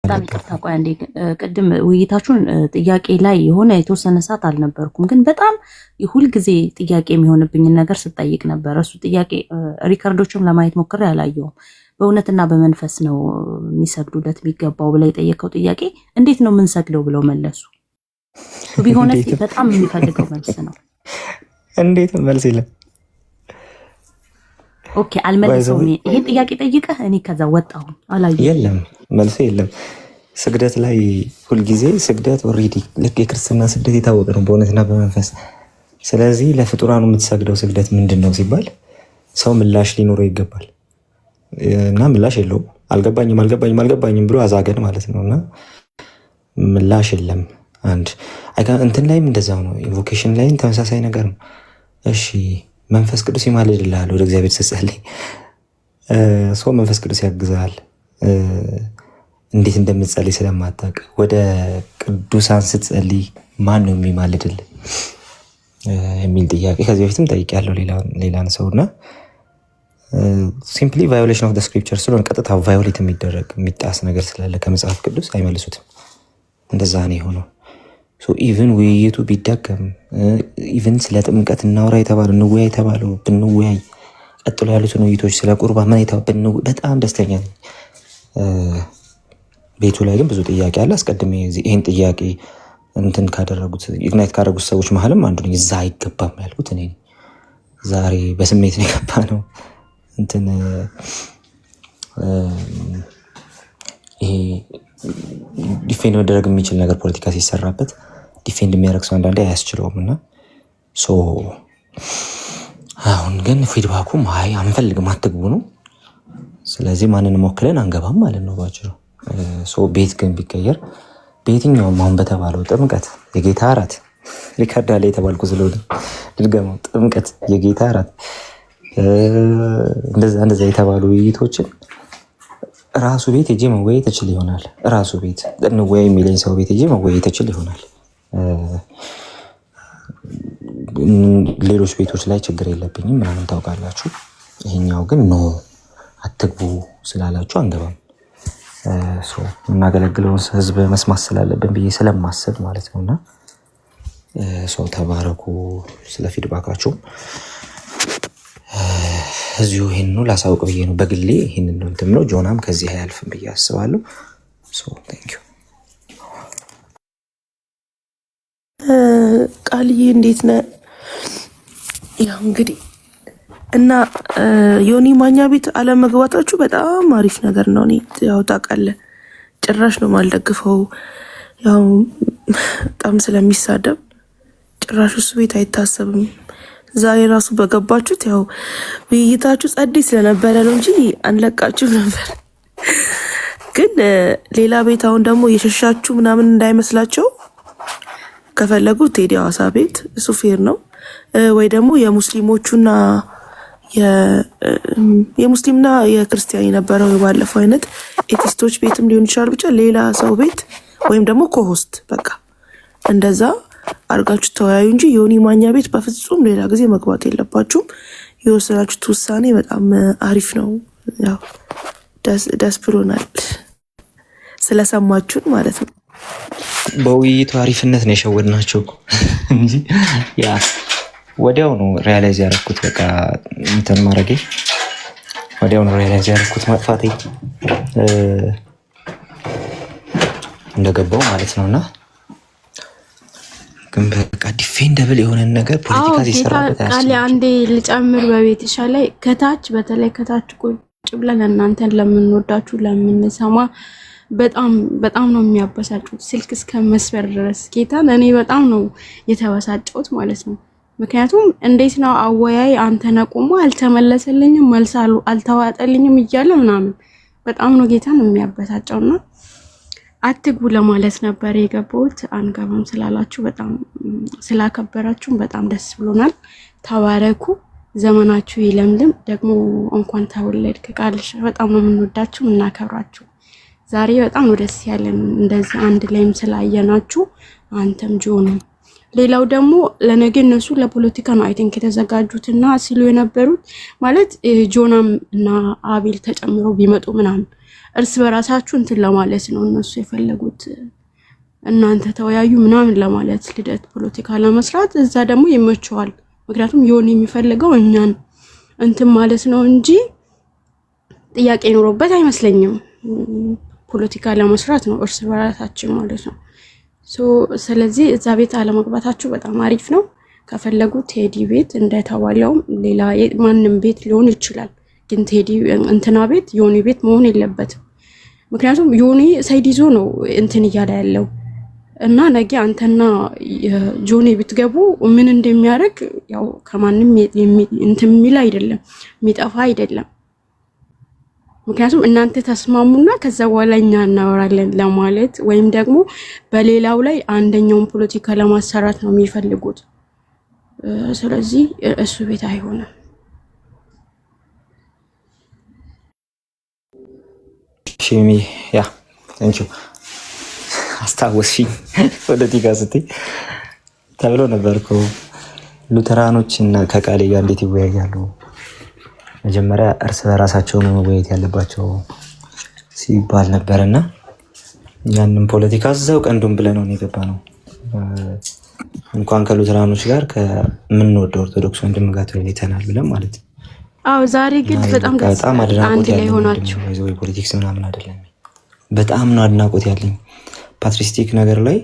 በጣም ይቅርታ ቆይ አንዴ ቅድም ውይይታችሁን ጥያቄ ላይ የሆነ የተወሰነ ሰዓት አልነበርኩም፣ ግን በጣም ሁልጊዜ ጥያቄ የሚሆንብኝን ነገር ስጠይቅ ነበር። እሱ ጥያቄ ሪከርዶችም ለማየት ሞክሬ አላየሁም። በእውነትና በመንፈስ ነው የሚሰግዱለት የሚገባው ብላ የጠየቀው ጥያቄ እንዴት ነው የምንሰግደው ብለው መለሱ። ቢሆነ በጣም የሚፈልገው መልስ ነው። እንዴት መልስ የለም። ኦኬ አልመለሰውም። ይሄን ጥያቄ ጠይቀህ እኔ ከዛ ወጣሁ አላየሁም። የለም መልስ የለም። ስግደት ላይ ሁልጊዜ ስግደት ኦልሬዲ ልክ የክርስትና ስግደት የታወቀ ነው በእውነትና በመንፈስ። ስለዚህ ለፍጡራኑ የምትሰግደው ስግደት ምንድን ነው ሲባል ሰው ምላሽ ሊኖረው ይገባል እና ምላሽ የለውም። አልገባኝም ብሎ አዛገን ማለት ነው እና ምላሽ የለም። አንድ እንትን ላይም እንደዛው ነው። ኢንቮኬሽን ላይም ተመሳሳይ ነገር ነው። እሺ መንፈስ ቅዱስ ይማልድልሃል ወደ እግዚአብሔር ስትጸልይ፣ ሰው መንፈስ ቅዱስ ያግዛል እንዴት እንደምትጸልይ ስለማታውቅ። ወደ ቅዱሳን ስትጸልይ ማን ነው የሚማልድል የሚል ጥያቄ ከዚህ በፊትም ጠይቄያለሁ ሌላን ሰው እና ሲምፕሊ ቫዮሌሽን ኦፍ ስክሪፕቸር ስለሆነ ቀጥታ ቫዮሌት የሚደረግ የሚጣስ ነገር ስላለ ከመጽሐፍ ቅዱስ አይመልሱትም። እንደዛ ነው የሆነው። ኢቨን ውይይቱ ቢዳገም ኢቨን ስለ ጥምቀት እናውራ የተባለው እንወያይ የተባለው ብንወያይ፣ ቀጥሎ ያሉትን ውይይቶች ስለ ቁርባን በጣም ደስተኛ ነኝ። ቤቱ ላይ ግን ብዙ ጥያቄ አለ። አስቀድሜ ይህን ጥያቄ እንትን ካደረጉት ኢግናይት ካደረጉት ሰዎች መሀልም አንዱ ነኝ። እዛ አይገባም ያልኩት እኔ ዛሬ በስሜት ነው የገባ ነው። እንትን ይሄ ዲፌንድ መደረግ የሚችል ነገር ፖለቲካ ሲሰራበት ዲፌንድ የሚያደርግ ሰው አንዳንዴ አያስችለውም እና አሁን ግን ፊድባኩም አይ አንፈልግም አትግቡ ነው። ስለዚህ ማንንም ወክለን አንገባም ማለት ነው ባጭሩ። ቤት ግን ቢቀየር በየትኛውም አሁን በተባለው ጥምቀት፣ የጌታ እራት ሪካርድ አለ የተባልኩ ስለሆነ ድርገመው ጥምቀት፣ የጌታ እራት እንደዛ የተባሉ ውይይቶችን ራሱ ቤት ሄጄ መወያየት እችል ይሆናል። ራሱ ቤት እንወያይ የሚለኝ ሰው ቤት ሄጄ መወያየት እችል ይሆናል። ሌሎች ቤቶች ላይ ችግር የለብኝም ምናምን ታውቃላችሁ። ይሄኛው ግን ኖ አትግቡ ስላላችሁ አንገባም። የምናገለግለውን ህዝብ መስማት ስላለብን ብዬ ስለማስብ ማለት ነው እና ሰው ተባረኩ። ስለ ፊድባካችሁ እዚሁ ይህን ነው ላሳውቅ ብዬ ነው በግሌ ይህን ነው እንትን ነው። ጆናም ከዚህ አያልፍም ብዬ አስባለሁ። ቴንክ ዩ። ቃልዬ እንዴት ነህ? ያው እንግዲህ እና ዮኒ ማኛ ቤት አለመግባታችሁ በጣም አሪፍ ነገር ነው። እኔ ያው ታውቃለህ ጭራሽ ነው ማልደግፈው። ያው በጣም ስለሚሳደብ ጭራሽ እሱ ቤት አይታሰብም። ዛሬ ራሱ በገባችሁት ያው ውይይታችሁ ጸዴ ስለነበረ ነው እንጂ አንለቃችሁ ነበር። ግን ሌላ ቤት አሁን ደግሞ የሸሻችሁ ምናምን እንዳይመስላቸው ከፈለጉ ቴዲ ሐዋሳ ቤት እሱ ፌር ነው ወይ ደግሞ የሙስሊሞቹና የሙስሊምና የክርስቲያን የነበረው የባለፈው አይነት ኤቲስቶች ቤትም ሊሆን ይችላል። ብቻ ሌላ ሰው ቤት ወይም ደግሞ ኮሆስት በቃ እንደዛ አርጋችሁ ተወያዩ እንጂ ዮኒ ማኛ ቤት በፍጹም ሌላ ጊዜ መግባት የለባችሁም። የወሰናችሁት ውሳኔ በጣም አሪፍ ነው። ያው ደስ ብሎናል ስለሰማችሁን ማለት ነው። በውይይቱ አሪፍነት ነው የሸወድናቸው እንጂ ያ ወዲያው ነው ሪያላይዝ ያደረኩት። በቃ እንትን ማድረጌ ወዲያው ነው ሪያላይዝ ያደረኩት ማጥፋቴ እንደገባው ማለት ነውና ግን በቃ ዲፌንደብል የሆነ ነገር ፖለቲካ ሲሰራበት ቃል አንዴ ልጨምር በቤትሻ ላይ ከታች በተለይ ከታች ቁጭ ብለን እናንተን ለምንወዳችሁ ለምንሰማ በጣም ነው የሚያበሳጩት። ስልክ እስከ መስበር ድረስ ጌታን እኔ በጣም ነው የተበሳጨሁት ማለት ነው። ምክንያቱም እንዴት ነው አወያይ አንተ ነቁሞ አልተመለሰልኝም መልስ አልተዋጠልኝም እያለ ምናምን በጣም ነው ጌታን የሚያበሳጨውና አትግቡ ለማለት ነበር የገባሁት። አንገባም ስላላችሁ በጣም ስላከበራችሁ በጣም ደስ ብሎናል። ተባረኩ፣ ዘመናችሁ ይለምልም። ደግሞ እንኳን ተወለድክ ቃልሽ። በጣም ነው የምንወዳችሁ እናከብራችሁ። ዛሬ በጣም ነው ደስ ያለን እንደዚህ አንድ ላይም ስላየናችሁ አንተም ጆን። ሌላው ደግሞ ለነገ እነሱ ለፖለቲካ ነው አይ ቲንክ የተዘጋጁትና ሲሉ የነበሩት ማለት ጆናም እና አቤል ተጨምሮ ቢመጡ ምናምን እርስ በራሳችሁ እንትን ለማለት ነው እነሱ የፈለጉት። እናንተ ተወያዩ ምናምን ለማለት ልደት ፖለቲካ ለመስራት እዛ ደግሞ ይመቸዋል። ምክንያቱም ዮኒ የሚፈልገው እኛን እንትን ማለት ነው እንጂ ጥያቄ ኖሮበት አይመስለኝም። ፖለቲካ ለመስራት ነው እርስ በራሳችን ማለት ነው። ስለዚህ እዛ ቤት አለመግባታችሁ በጣም አሪፍ ነው። ከፈለጉ ቴዲ ቤት እንደተባለው ሌላ ማንም ቤት ሊሆን ይችላል፣ ግን ቴዲ እንትና ቤት ዮኒ ቤት መሆን የለበትም። ምክንያቱም ዮኒ ሳይድ ይዞ ነው እንትን እያለ ያለው እና ነገ አንተና ጆኒ ብትገቡ ምን እንደሚያደርግ ያው ከማንም እንትን የሚል አይደለም፣ የሚጠፋ አይደለም። ምክንያቱም እናንተ ተስማሙና ከዛ በኋላ እኛ እናወራለን ለማለት ወይም ደግሞ በሌላው ላይ አንደኛውን ፖለቲካ ለማሰራት ነው የሚፈልጉት። ስለዚህ እሱ ቤት አይሆንም። ሺሚ ያ እንቹ አስታወስሽኝ ፖለቲካ ስትይ ተብሎ ነበርኩ። ሉተራኖች እና ከቃሌ ጋር እንዴት ይወያያሉ? መጀመሪያ እርስ በራሳቸው መወያየት ያለባቸው ሲባል ነበርና ያንን ፖለቲካ እዛው ቀንዱን ብለነው የገባ ነው። እንኳን ከሉተራኖች ጋር ከምንወደው ኦርቶዶክስ ወንድም ጋር ተወያይተናል ብለን ማለት ነው። አዎ ዛሬ ግን በጣም አድናቆት ያለኝ ወይ ፖለቲክስ ምናምን አይደለም። በጣም ነው አድናቆት ያለኝ ፓትሪስቲክ ነገር ላይ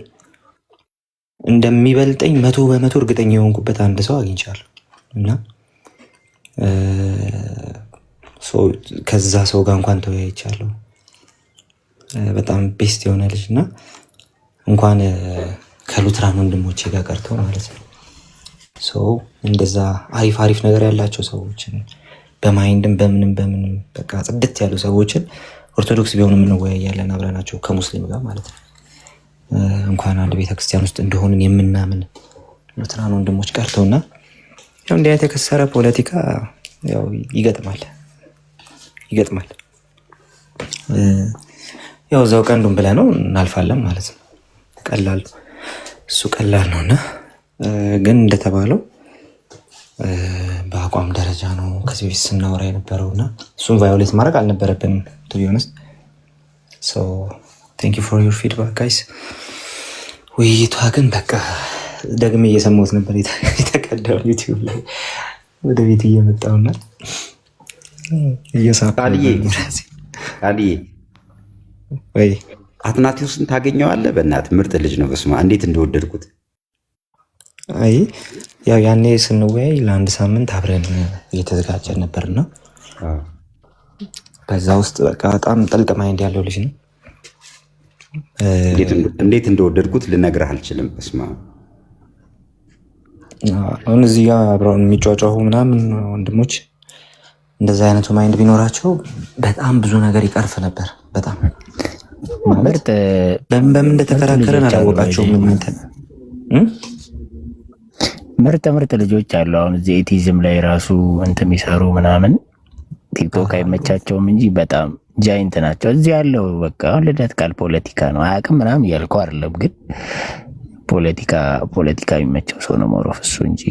እንደሚበልጠኝ 100% እርግጠኛ የሆንኩበት አንድ ሰው አግኝቻለሁ እና ከዛ ሰው ጋር እንኳን ተወያይቻለሁ። በጣም ቤስት የሆነ ልጅ እና እንኳን ከሉትራን ወንድሞቼ ጋር ቀርቶ ማለት ነው። እንደዛ አሪፍ ነገር ያላቸው ሰዎችን በማይንድም በምንም በቃ ጽድት ያሉ ሰዎችን ኦርቶዶክስ ቢሆኑ የምንወያያለን አብረናቸው ከሙስሊም ጋር ማለት ነው። እንኳን አንድ ቤተክርስቲያን ውስጥ እንደሆንን የምናምን ሉትራን ወንድሞች ቀርተውና ያው እንዲህ አይነት የከሰረ ፖለቲካ ያው ይገጥማል። ያው እዛው ቀንዱን ብለህ ነው እናልፋለን ማለት ነው። እሱ ቀላል ነውና ግን እንደተባለው በአቋም ደረጃ ነው ከዚህ በፊት ስናወራ የነበረውና እሱን ቫዮሌት ማድረግ አልነበረብንም to be honest. So thank you for your feedback guys. ውይይቷ ግን በቃ ደግሜ እየሰማሁት ነበር የተቀዳው ዩቲዩብ ላይ ወደ ቤት እየመጣውና ቃልዬ ወይ አትናቴዎስን ታገኘዋለህ? በእናትህ ምርጥ ልጅ ነው። በስመ አብ እንዴት እንደወደድኩት። አይ ያው ያኔ ስንወያይ ለአንድ ሳምንት አብረን እየተዘጋጀን ነበርና በዛ ውስጥ በቃ በጣም ጥልቅ ማይንድ ያለው ልጅ ነው። እንዴት እንደወደድኩት ልነግርህ አልችልም። በስመ አብ አሁን እዚህ ጋር አብረውን የሚጫጫሁ ምናምን ወንድሞች እንደዛ አይነቱ ማይንድ ቢኖራቸው በጣም ብዙ ነገር ይቀርፍ ነበር። በጣም ማለት በምን እንደተከራከረን አላወቃቸውም። ምርጥ ልጆች አሉ። አሁን እዚህ ኤቲዝም ላይ ራሱ እንትን የሚሰሩ ምናምን ቲክቶክ አይመቻቸውም እንጂ በጣም ጃይንት ናቸው። እዚህ ያለው በቃ ልደት ቃል ፖለቲካ ነው አያውቅም ምናምን እያልከው አይደለም፣ ግን ፖለቲካ የሚመቸው ሰው ነው ሞሮፍ እሱ እንጂ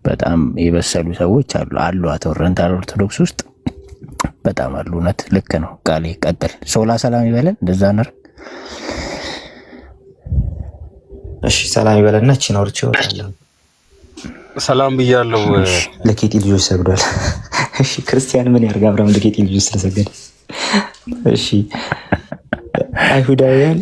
በጣም የበሰሉ ሰዎች አሉ አቶ ኦሪየንታል ኦርቶዶክስ ውስጥ በጣም አሉ። እውነት ልክ ነው ቃሌ። ቀጥል። ሶላ ሰላም ይበለን። እንደዛ ነር። እሺ ሰላም ይበለና እቺ ነው እርቺ ወጣለሁ። ሰላም ብያለሁ። ለኬቲ ልጆች ሰግዷል። እሺ ክርስቲያን ምን ያርጋ? አብርሃም ለኬቲ ልጆች ስለሰገደ። እሺ አይሁዳውያን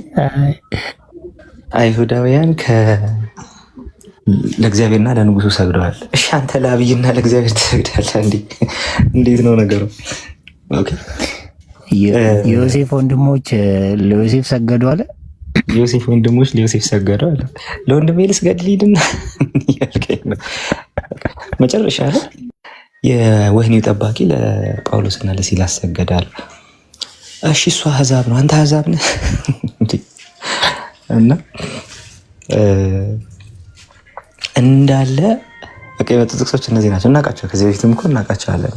ለእግዚአብሔርና ለንጉሱ ሰግደዋል። እሺ አንተ ለአብይና ለእግዚአብሔር ትሰግዳለህ? እንዴት ነው ነገሩ? ኦኬ ዮሴፍ ወንድሞች ለዮሴፍ ሰገዱ አለ። ዮሴፍ ወንድሞች ለዮሴፍ ሰገዱ አለ። ለወንድሜ ልስገድ ልሂድና ያልከኝ ነው። መጨረሻ ላይ የወህኒው ጠባቂ ለጳውሎስና ለሲላስ ሰገዳል። እሺ እሱ አህዛብ ነው፣ አንተ አህዛብ ነህ እና እንዳለ በቃ የመጡ ጥቅሶች እነዚህ ናቸው። እናውቃቸው፣ ከዚህ በፊትም እኮ እናውቃቸዋለን።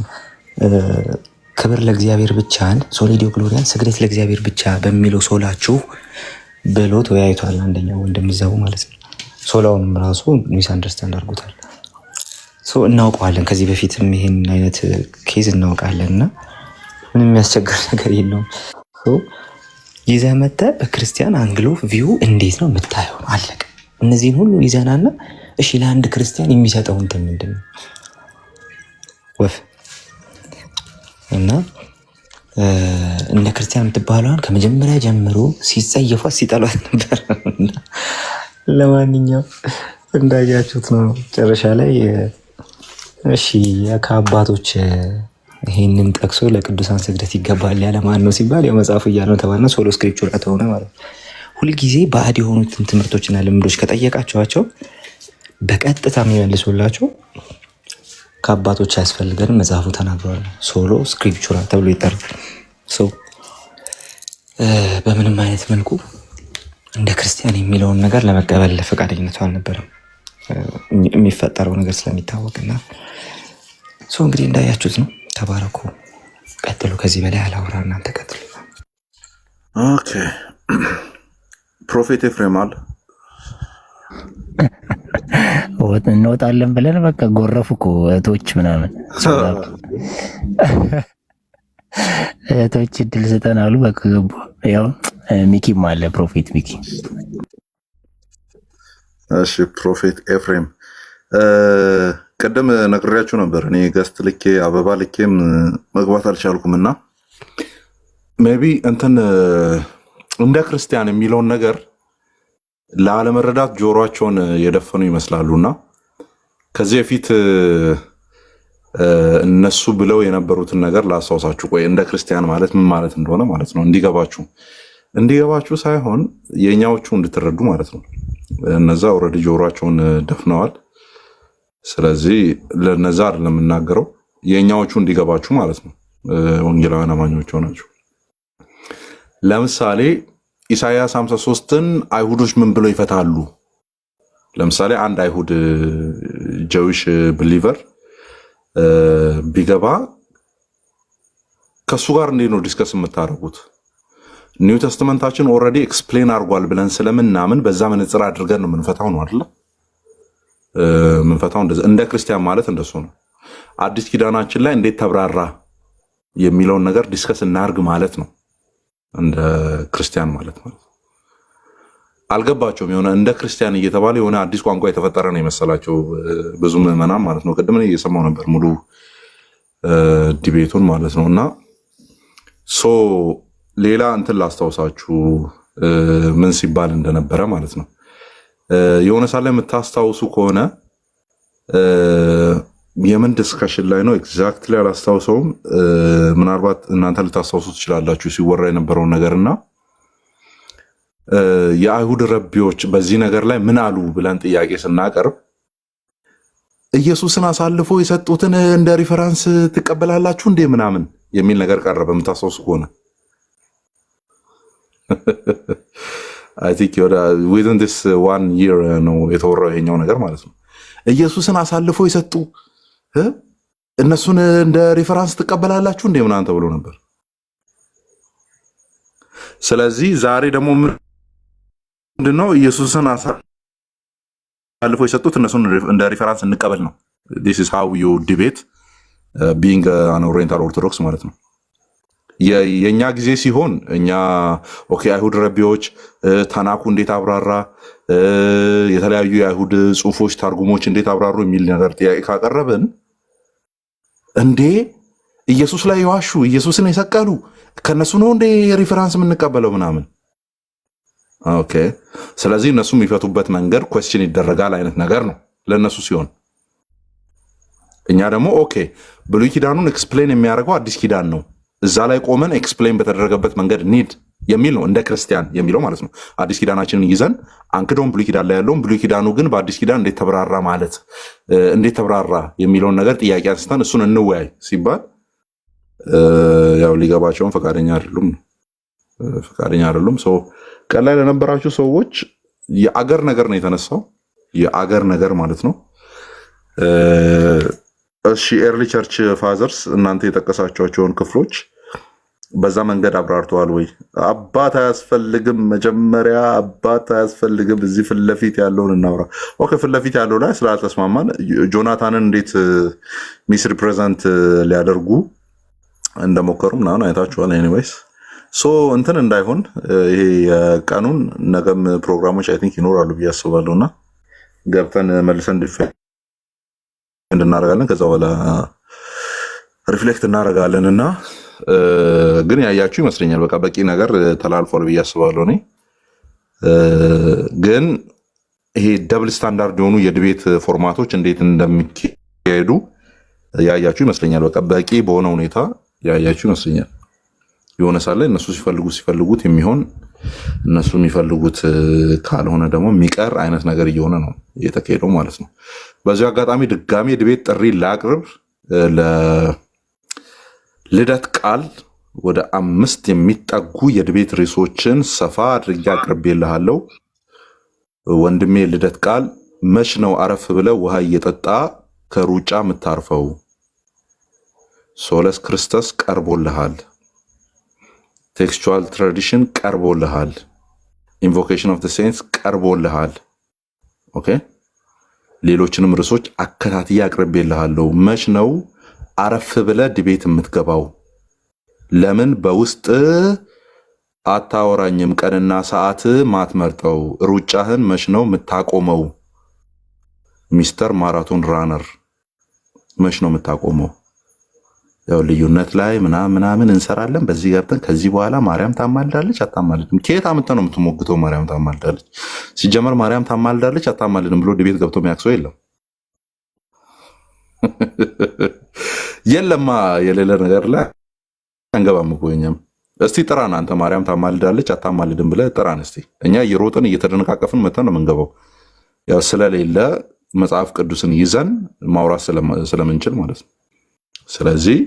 ክብር ለእግዚአብሔር ብቻን ሶሊዲዮ ግሎሪያን ስግደት ለእግዚአብሔር ብቻ በሚለው ሶላችሁ ብሎ ተወያይቷል። አንደኛው ወንድም ይዘው ማለት ነው። ሶላውንም ራሱ ሚስ አንደርስታንድ አድርጎታል። እናውቀዋለን። ከዚህ በፊትም ይሄን አይነት ኬዝ እናውቃለን እና ምንም የሚያስቸግር ነገር የለውም። ይዘህ መተህ በክርስቲያን አንግል ኦፍ ቪው እንዴት ነው የምታየው? አለቀ። እነዚህን ሁሉ ይዘናና እሺ ለአንድ ክርስቲያን የሚሰጠው እንትን ምንድን ነው? ወፍ እና እንደ ክርስቲያን የምትባለዋን ከመጀመሪያ ጀምሮ ሲጸየፏት ሲጠሏት ነበር። ለማንኛውም እንዳያችሁት ነው መጨረሻ ላይ እሺ ከአባቶች ይሄንን ጠቅሶ ለቅዱሳን ስግደት ይገባል ያለ ማን ነው ሲባል የመጽሐፉ እያለው ተባልና ሶሎ ስክሪፕቹር ከተሆነ ማለት ነው። ሁልጊዜ ባዕድ የሆኑትን ትምህርቶችና ልምዶች ከጠየቃቸዋቸው በቀጥታ የሚመልሱላቸው ከአባቶች አያስፈልገንም መጽሐፉ ተናግሯል፣ ሶሎ ስክሪፕቹራ ተብሎ ይጠራል። በምንም አይነት መልኩ እንደ ክርስቲያን የሚለውን ነገር ለመቀበል ፈቃደኝነቱ አልነበረም የሚፈጠረው ነገር ስለሚታወቅና እንግዲህ እንዳያችሁት ነው። ተባረኩ። ቀጥሉ። ከዚህ በላይ አላወራ፣ እናንተ ቀጥሉ። ኦኬ ፕሮፌት ኤፍሬም አለ እንወጣለን ብለን በቃ ጎረፉ እኮ እህቶች ምናምን እህቶች እድል ስጠን አሉ። በቃ ገቡ። ያው ሚኪም አለ ፕሮፌት ሚኪ። እሺ ፕሮፌት ኤፍሬም ቅድም ነግሬያችሁ ነበር። እኔ ገስት ልኬ አበባ ልኬም መግባት አልቻልኩም እና ሜይ ቢ እንትን እንደ ክርስቲያን የሚለውን ነገር ላለመረዳት ጆሮአቸውን የደፈኑ ይመስላሉና ከዚህ በፊት እነሱ ብለው የነበሩትን ነገር ላስታውሳችሁ። ቆይ እንደ ክርስቲያን ማለት ምን ማለት እንደሆነ ማለት ነው እንዲገባችሁ ሳይሆን የኛዎቹ እንድትረዱ ማለት ነው። እነዛ ኦልሬዲ ጆሮአቸውን ደፍነዋል። ስለዚህ ለነዛ አይደለም የምናገረው፣ የኛዎቹ እንዲገባችሁ ማለት ነው። ወንጌላውያን አማኞች ሆናችሁ ለምሳሌ ኢሳይያስ 53ን አይሁዶች ምን ብለው ይፈታሉ? ለምሳሌ አንድ አይሁድ ጀዊሽ ብሊቨር ቢገባ ከሱ ጋር እንዴት ነው ዲስከስ የምታደርጉት? ኒው ተስተመንታችን ኦልሬዲ ኤክስፕሌን አድርጓል ብለን ስለምናምን በዛ መነጽር አድርገን ነው የምንፈታው ነው አይደለ? ምንፈታው እንደ ክርስቲያን ማለት እንደሱ ነው። አዲስ ኪዳናችን ላይ እንዴት ተብራራ የሚለውን ነገር ዲስከስ እናርግ ማለት ነው እንደ ክርስቲያን ማለት ነው። አልገባቸውም። የሆነ እንደ ክርስቲያን እየተባለ የሆነ አዲስ ቋንቋ የተፈጠረ ነው የመሰላቸው ብዙ ምዕመናን ማለት ነው። ቅድም እየሰማው ነበር ሙሉ ዲቤቱን ማለት ነው። እና ሌላ እንትን ላስታውሳችሁ ምን ሲባል እንደነበረ ማለት ነው። የሆነ ሳለ የምታስታውሱ ከሆነ የምን ዲስከሽን ላይ ነው ኤግዛክትሊ አላስታውሰውም። ምናልባት እናንተ ልታስታውሱ ትችላላችሁ ሲወራ የነበረውን ነገርና የአይሁድ ረቢዎች በዚህ ነገር ላይ ምን አሉ ብለን ጥያቄ ስናቀርብ ኢየሱስን አሳልፎ የሰጡትን እንደ ሪፈረንስ ትቀበላላችሁ እንዴ ምናምን የሚል ነገር ቀረበ። የምታስታውሱ ከሆነ I think within this 1 year ነው የተወራው ይሄኛው ነገር ማለት ነው። ኢየሱስን አሳልፎ የሰጡ እነሱን እንደ ሪፈረንስ ትቀበላላችሁ እንዴ ምናምን ተብሎ ነበር። ስለዚህ ዛሬ ደግሞ ምንድነው ኢየሱስን አሳልፎ የሰጡት እነሱን እንደ ሪፈረንስ እንቀበል ነው። this is how you debate being an oriental orthodox ማለት ነው። የኛ ጊዜ ሲሆን እኛ ኦኬ አይሁድ ረቢዎች ታናኩ እንዴት አብራራ፣ የተለያዩ የአይሁድ ጽሁፎች ታርጉሞች እንዴት አብራሩ የሚል ነገር ጥያቄ ካቀረብን እንዴ ኢየሱስ ላይ የዋሹ ኢየሱስን የሰቀሉ ከነሱ ነው እንዴ ሪፈረንስ የምንቀበለው ምናምን። ኦኬ ስለዚህ እነሱ የሚፈቱበት መንገድ ኩዌስችን ይደረጋል አይነት ነገር ነው ለነሱ ሲሆን፣ እኛ ደግሞ ኦኬ ብሉይ ኪዳኑን ኤክስፕሌን የሚያደርገው አዲስ ኪዳን ነው እዛ ላይ ቆመን ኤክስፕሌን በተደረገበት መንገድ ኒድ የሚል ነው እንደ ክርስቲያን የሚለው ማለት ነው። አዲስ ኪዳናችንን ይዘን አንክዶን ብሉይ ኪዳን ላይ ያለውን ብሉይ ኪዳኑ ግን በአዲስ ኪዳን እንዴት ተብራራ ማለት እንዴት ተብራራ የሚለውን ነገር ጥያቄ አንስተን እሱን እንወያይ ሲባል ያው ሊገባቸውን ፈቃደኛ አይደሉም። ሰው ቀን ላይ ለነበራችሁ ሰዎች የአገር ነገር ነው የተነሳው፣ የአገር ነገር ማለት ነው። እሺ ኤርሊ ቸርች ፋዘርስ እናንተ የጠቀሳቸውን ክፍሎች በዛ መንገድ አብራርተዋል ወይ? አባት አያስፈልግም፣ መጀመሪያ አባት አያስፈልግም። እዚህ ፊት ለፊት ያለውን እናውራ። ኦኬ ፊት ለፊት ያለው ላይ ስላልተስማማን ጆናታንን እንዴት ሚስ ሪፕሬዘንት ሊያደርጉ እንደሞከሩ ምናምን አይታችኋል። ኤኒዌይስ ሶ እንትን እንዳይሆን ይሄ ቀኑን ነገም ፕሮግራሞች አይ ቲንክ ይኖራሉ ብዬ አስባለሁና ገብተን መልሰን ዲፌንድ እናደርጋለን። ከዛ በኋላ ሪፍሌክት እናደርጋለን እና ግን ያያችሁ ይመስለኛል። በቃ በቂ ነገር ተላልፏል ብዬ አስባለሁ። እኔ ግን ይሄ ደብል ስታንዳርድ የሆኑ የዲቤት ፎርማቶች እንዴት እንደሚካሄዱ ያያችሁ ይመስለኛል። በቃ በቂ በሆነ ሁኔታ ያያችሁ ይመስለኛል። የሆነ ሳለ እነሱ ሲፈልጉት የሚሆን እነሱ የሚፈልጉት ካልሆነ ደግሞ የሚቀር አይነት ነገር እየሆነ ነው እየተካሄደው ማለት ነው። በዚህ አጋጣሚ ድጋሚ የዲቤት ጥሪ ላቅርብ። ለልደት ቃል ወደ 5 የሚጠጉ የዲቤት ርዕሶችን ሰፋ አድርጌ አቅርቤልሃለሁ። ወንድሜ ልደት ቃል መች ነው አረፍ ብለህ ውሃ እየጠጣ ከሩጫ የምታርፈው? ሶለስ ክርስቶስ ቀርቦልሃል። ቴክስቹዋል ትራዲሽን ቀርቦልሃል። ኢንቮኬሽን ኦፍ ዘ ሴንትስ ቀርቦልሃል። ኦኬ ሌሎችንም ርዕሶች አከታትዬ አቅርቤልሃለሁ። መች ነው አረፍ ብለህ ዲቤት የምትገባው? ለምን በውስጥ አታወራኝም? ቀንና ሰዓት ማትመርጠው? ሩጫህን መች ነው የምታቆመው? ሚስተር ማራቶን ራነር መች ነው የምታቆመው? ያው ልዩነት ላይ ምናምን እንሰራለን። በዚህ ገብተን ከዚህ በኋላ ማርያም ታማልዳለች አታማልድም? ከየት አምጥተህ ነው የምትሞግተው? ማርያም ታማልዳለች። ሲጀመር ማርያም ታማልዳለች አታማልድም ብሎ ዲቤት ገብቶ የሚያክሰው የለም። የለማ የሌለ ነገር ላይ አንገባም እኮ እኛም። እስቲ ጥራን አንተ ማርያም ታማልዳለች አታማልድም ብለህ ጥራን እስቲ። እኛ እየሮጥን እየተደነቃቀፍን መተን ነው የምንገባው። ያው ስለሌለ መጽሐፍ ቅዱስን ይዘን ማውራት ስለምንችል ማለት ነው። ስለዚህ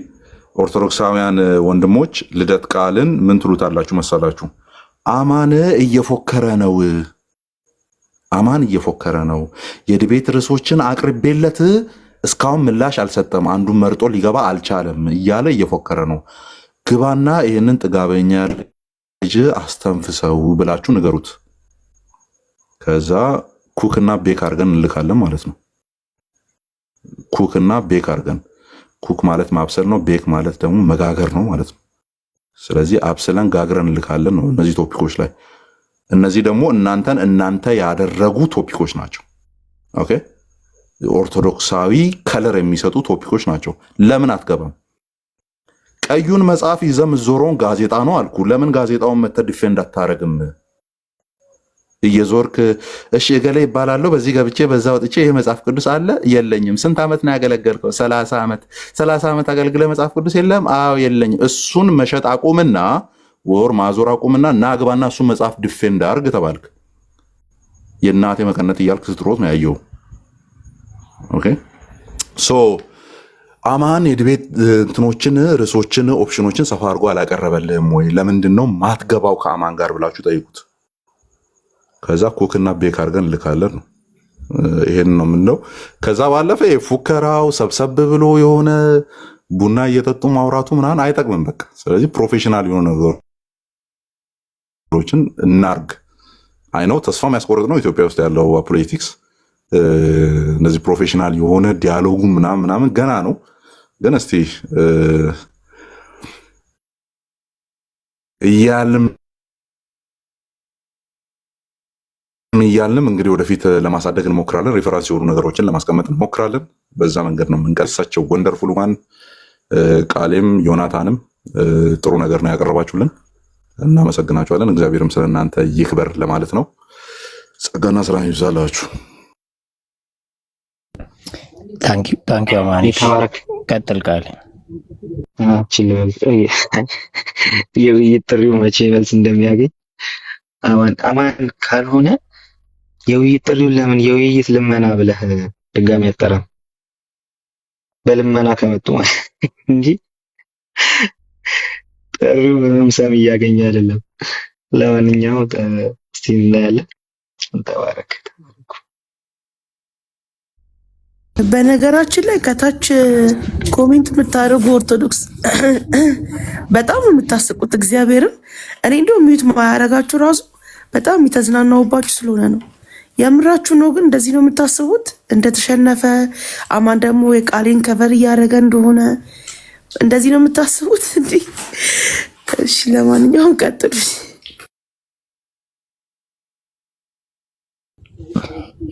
ኦርቶዶክሳውያን ወንድሞች ልደት ቃልን ምን ትሉታላችሁ መሰላችሁ? አማን እየፎከረ ነው። አማን እየፎከረ ነው። የዲቤት ርዕሶችን አቅርቤለት እስካሁን ምላሽ አልሰጠም፣ አንዱን መርጦ ሊገባ አልቻለም እያለ እየፎከረ ነው። ግባና ይህንን ጥጋበኛ ልጅ አስተንፍሰው ብላችሁ ንገሩት። ከዛ ኩክና ቤክ አድርገን እንልካለን ማለት ነው። ኩክና ቤክ አድርገን፣ ኩክ ማለት ማብሰል ነው፣ ቤክ ማለት ደግሞ መጋገር ነው ማለት ነው። ስለዚህ አብስለን ጋግረን እንልካለን ነው እነዚህ ቶፒኮች ላይ። እነዚህ ደግሞ እናንተ ያደረጉ ቶፒኮች ናቸው። ኦኬ ኦርቶዶክሳዊ ከለር የሚሰጡ ቶፒኮች ናቸው። ለምን አትገባም? ቀዩን መጽሐፍ ይዘህ የምትዞረውን ጋዜጣ ነው አልኩ። ለምን ጋዜጣውን መተህ ዲፌንድ አታረግም? እየዞርክ እሺ እገሌ ይባላለሁ በዚህ ገብቼ በዛ ወጥቼ ይሄ መጽሐፍ ቅዱስ አለ የለኝም። ስንት ዓመት ነው ያገለገልከው? 30 ዓመት አገልግለ መጽሐፍ ቅዱስ የለም? አዎ የለኝም። እሱን መሸጥ አቁምና ወር ማዞር አቁምና ናግባና እሱን መጽሐፍ ዲፌንድ አርግ ተባልክ። የእናቴ መቀነት እያልክ ስትሮጥ ነው ያየው። ኦኬ ሶ አማን የዲቤት እንትኖችን ርዕሶችን ኦፕሽኖችን ሰፋ አድርጎ አላቀረበልህም ወይ? ለምንድን ነው ማትገባው ከአማን ጋር ብላችሁ ጠይቁት። ከዛ ኩክና ቤክ አድርገን ልካለን ነው። ይሄን ነው የምንለው። ከዛ ባለፈ ፉከራው ሰብሰብ ብሎ የሆነ ቡና እየጠጡ ማውራቱ ምናምን አይጠቅምም። በቃ ስለዚህ ፕሮፌሽናል የሆኑ ነገሮችን እናርግ። አይ ነው ተስፋ የሚያስቆርጥ ነው ኢትዮጵያ ውስጥ ያለው ፖለቲክስ። እነዚህ ፕሮፌሽናል የሆነ ዲያሎጉ ምናምን ገና ነው። ግን እስቲ እያልንም እንግዲህ ወደፊት ለማሳደግ እንሞክራለን። ሪፈራንስ የሆኑ ነገሮችን ለማስቀመጥ እንሞክራለን። በዛ መንገድ ነው የምንቀሳቸው። ወንደርፉል ማን ቃሌም ዮናታንም ጥሩ ነገር ነው ያቀረባችሁልን፣ እናመሰግናችኋለን። እግዚአብሔርም ስለእናንተ ይክበር ለማለት ነው። ጸጋና ሰላም ይብዛላችሁ። ታንኪ አማን ቀጥል ቃል የውይይት ጥሪው መቼ መልስ እንደሚያገኝ አማን ካልሆነ የውይይት ጥሪው ለምን የውይይት ልመና ብለህ ድጋሚ አጠራም? በልመና ከመጡ ማለት እንጂ ጥሪው ምንም ሰሚ እያገኘ አይደለም። ለማንኛውም እስቲ እናያለን። ተባረክ። በነገራችን ላይ ከታች ኮሜንት የምታደርጉ ኦርቶዶክስ በጣም የምታስቁት እግዚአብሔርን። እኔ እንደው ሚዩት ማያረጋችሁ ራሱ በጣም የተዝናናውባችሁ ስለሆነ ነው። የምራችሁ ነው። ግን እንደዚህ ነው የምታስቡት፣ እንደተሸነፈ አማን ደግሞ የቃሌን ከቨር እያደረገ እንደሆነ እንደዚህ ነው የምታስቡት። እንዲህ እሺ ለማንኛውም ቀጥሉ።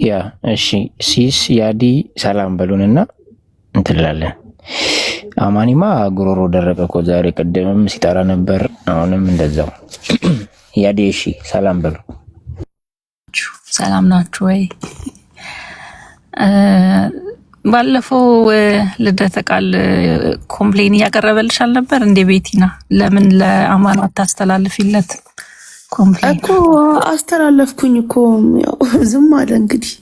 ያ እሺ፣ ሲስ ያዲ ሰላም በሉንና እንትላለን። አማኒማ ጉሮሮ ደረቀ እኮ ዛሬ፣ ቅድምም ሲጠራ ነበር፣ አሁንም እንደዛው። ያዲ እሺ ሰላም በሉ። ሰላም ናችሁ ወይ? ባለፈው ልደተ ቃል ኮምፕሌን እያቀረበልሽ አልነበር እንዴ ቤቲና? ለምን ለአማን አታስተላልፊለት ኮምፕሌን? እኮ አስተላለፍኩኝ እኮ፣ ያው ዝም አለ እንግዲህ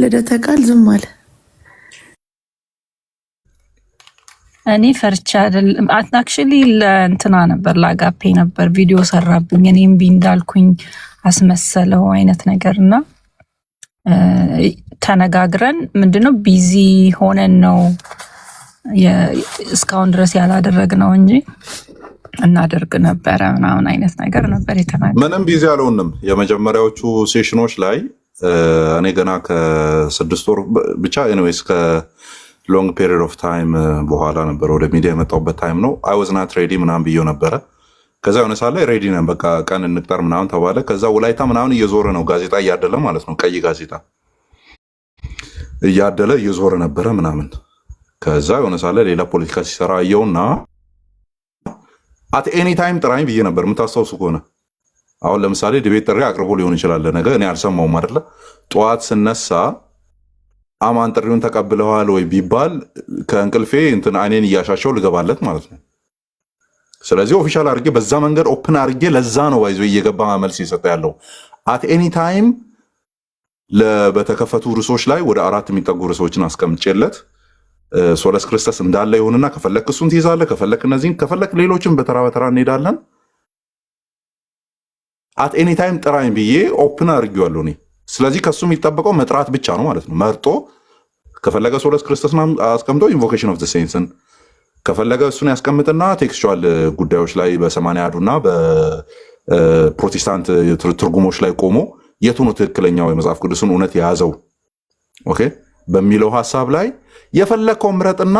ልደተ ቃል ዝም አለ። እኔ ፈርቻ አይደለም አክቹሊ ለእንትና ነበር ለአጋፔ ነበር ቪዲዮ ሰራብኝ። እኔም ቢ እንዳልኩኝ አስመሰለው አይነት ነገርና ተነጋግረን ምንድነው ቢዚ ሆነን ነው እስካሁን ድረስ ያላደረግነው እንጂ እናደርግ ነበረ ምናምን አይነት ነገር ነበር የተናገረው። ምንም ቢዚ አልሆንም። የመጀመሪያዎቹ ሴሽኖች ላይ እኔ ገና ከ6 ወር ብቻ ኤኒዌይስ ከሎንግ ፔሪድ ኦፍ ታይም በኋላ ነበር ወደ ሚዲያ የመጣሁበት ታይም ነው። አይ ዋዝ ናት ሬዲ ምናምን ብዬው ነበረ። ከዛ የሆነ ሰዓት ላይ ሬዲ ነን በቃ ቀን እንቅጠር ምናምን ተባለ። ከዛ ወላይታ ምናምን እየዞረ ነው ጋዜጣ እያደለ ማለት ነው፣ ቀይ ጋዜጣ እያደለ እየዞረ ነበረ ምናምን። ከዛ የሆነ ሰዓት ላይ ሌላ ፖለቲካ ሲሰራ አየውና አት ኤኒ ታይም ጥራኝ ብዬ ነበር የምታስታውሱ ከሆነ። አሁን ለምሳሌ ድቤት ጥሪ አቅርቦ ሊሆን ይችላል ነገ፣ እኔ አልሰማውም አይደለ። ጠዋት ስነሳ አማን ጥሪውን ተቀብለዋል ወይ ቢባል ከእንቅልፌ እንትን አይኔን እያሻሸው ልገባለት ማለት ነው። ስለዚህ ኦፊሻል አድርጌ በዛ መንገድ ኦፕን አድርጌ ለዛ ነው ባይዞ እየገባ መልስ እየሰጠ ያለው። አት ኤኒ ታይም በተከፈቱ ርዕሶች ላይ ወደ 4 የሚጠጉ ርዕሶችን አስቀምጬለት ሶለስ ክርስቶስ እንዳለ ይሁንና ከፈለክ እሱን ትይዛለህ፣ ከፈለክ እነዚህን፣ ከፈለክ ሌሎችን በተራ በተራ እንሄዳለን። አት ኤኒ ታይም ጥራኝ ብዬ ኦፕን አድርጌዋለሁ እኔ። ስለዚህ ከሱ የሚጠበቀው መጥራት ብቻ ነው ማለት ነው። መርጦ ከፈለገ ሶለስ ክርስቶስን አስቀምጦ ኢንቮኬሽን ኦፍ ዘ ሴንስን ከፈለገ እሱን ያስቀምጥና ቴክስቹዋል ጉዳዮች ላይ በ80 አዱና በፕሮቴስታንት ትርጉሞች ላይ ቆሞ የቱ ነው ትክክለኛው የመጽሐፍ ቅዱስን እውነት የያዘው ኦኬ በሚለው ሐሳብ ላይ የፈለከው ምረጥና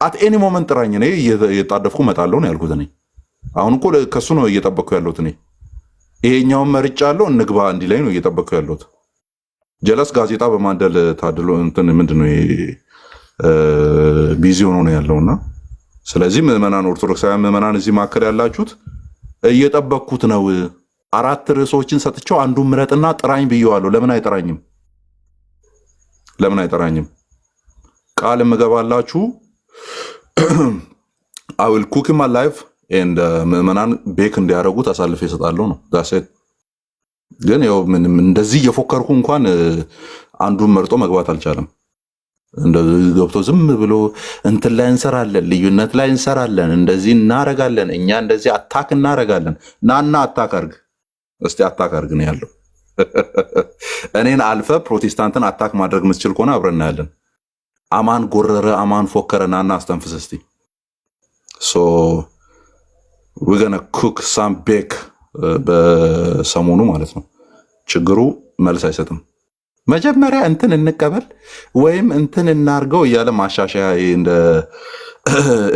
አት ኤኒ ሞመንት ጥራኝ፣ እኔ እየጣደፍኩ እመጣለሁ ነው ያልኩት። እኔ አሁን እኮ ከሱ ነው እየጠበቅኩ ያለሁት። እኔ ይሄኛውን መርጫለሁ እንግባ እንዲህ ላይ ነው እየጠበቅኩ ያለሁት። ጀለስ ጋዜጣ በማንደል ታድሎ እንትን ምንድነው ቢዚ ሆኖ ነው ያለውና፣ ስለዚህ ምዕመናን ኦርቶዶክሳውያን ምዕመናን እዚህ ማከል ያላችሁት እየጠበቅኩት ነው። 4 ርዕሶችን ሰጥቼው አንዱን ምረጥና ጥራኝ ብየዋለሁ። ለምን አይጠራኝም? ለምን አይጠራኝም? ቃል የምገባላችሁ I will cook him alive and ምዕመናን ቤክ እንዲያደርጉት አሳልፌ እሰጣለሁ ነው ዳሴት። ግን ያው ምንም እንደዚህ እየፎከርኩ እንኳን አንዱን መርጦ መግባት አልቻለም። እንደዚህ ገብቶ ዝም ብሎ እንትን ላይ እንሰራለን፣ ልዩነት ላይ እንሰራለን፣ እንደዚህ እናረጋለን፣ እኛ እንደዚህ አታክ እናረጋለን። ናና አታክ አርግ እስቲ አታክ አርግ ነው ያለው። እኔን አልፈ ፕሮቴስታንትን አታክ ማድረግ የምትችል ከሆነ አብረን እናያለን። አማን ጎረረ፣ አማን ፎከረ፣ ናና አስተንፍስ እስቲ። ሶ we're gonna cook some bake በሰሞኑ ማለት ነው። ችግሩ መልስ አይሰጥም። መጀመሪያ እንትን እንቀበል ወይም እንትን እናርገው እያለ ማሻሻያ እንደ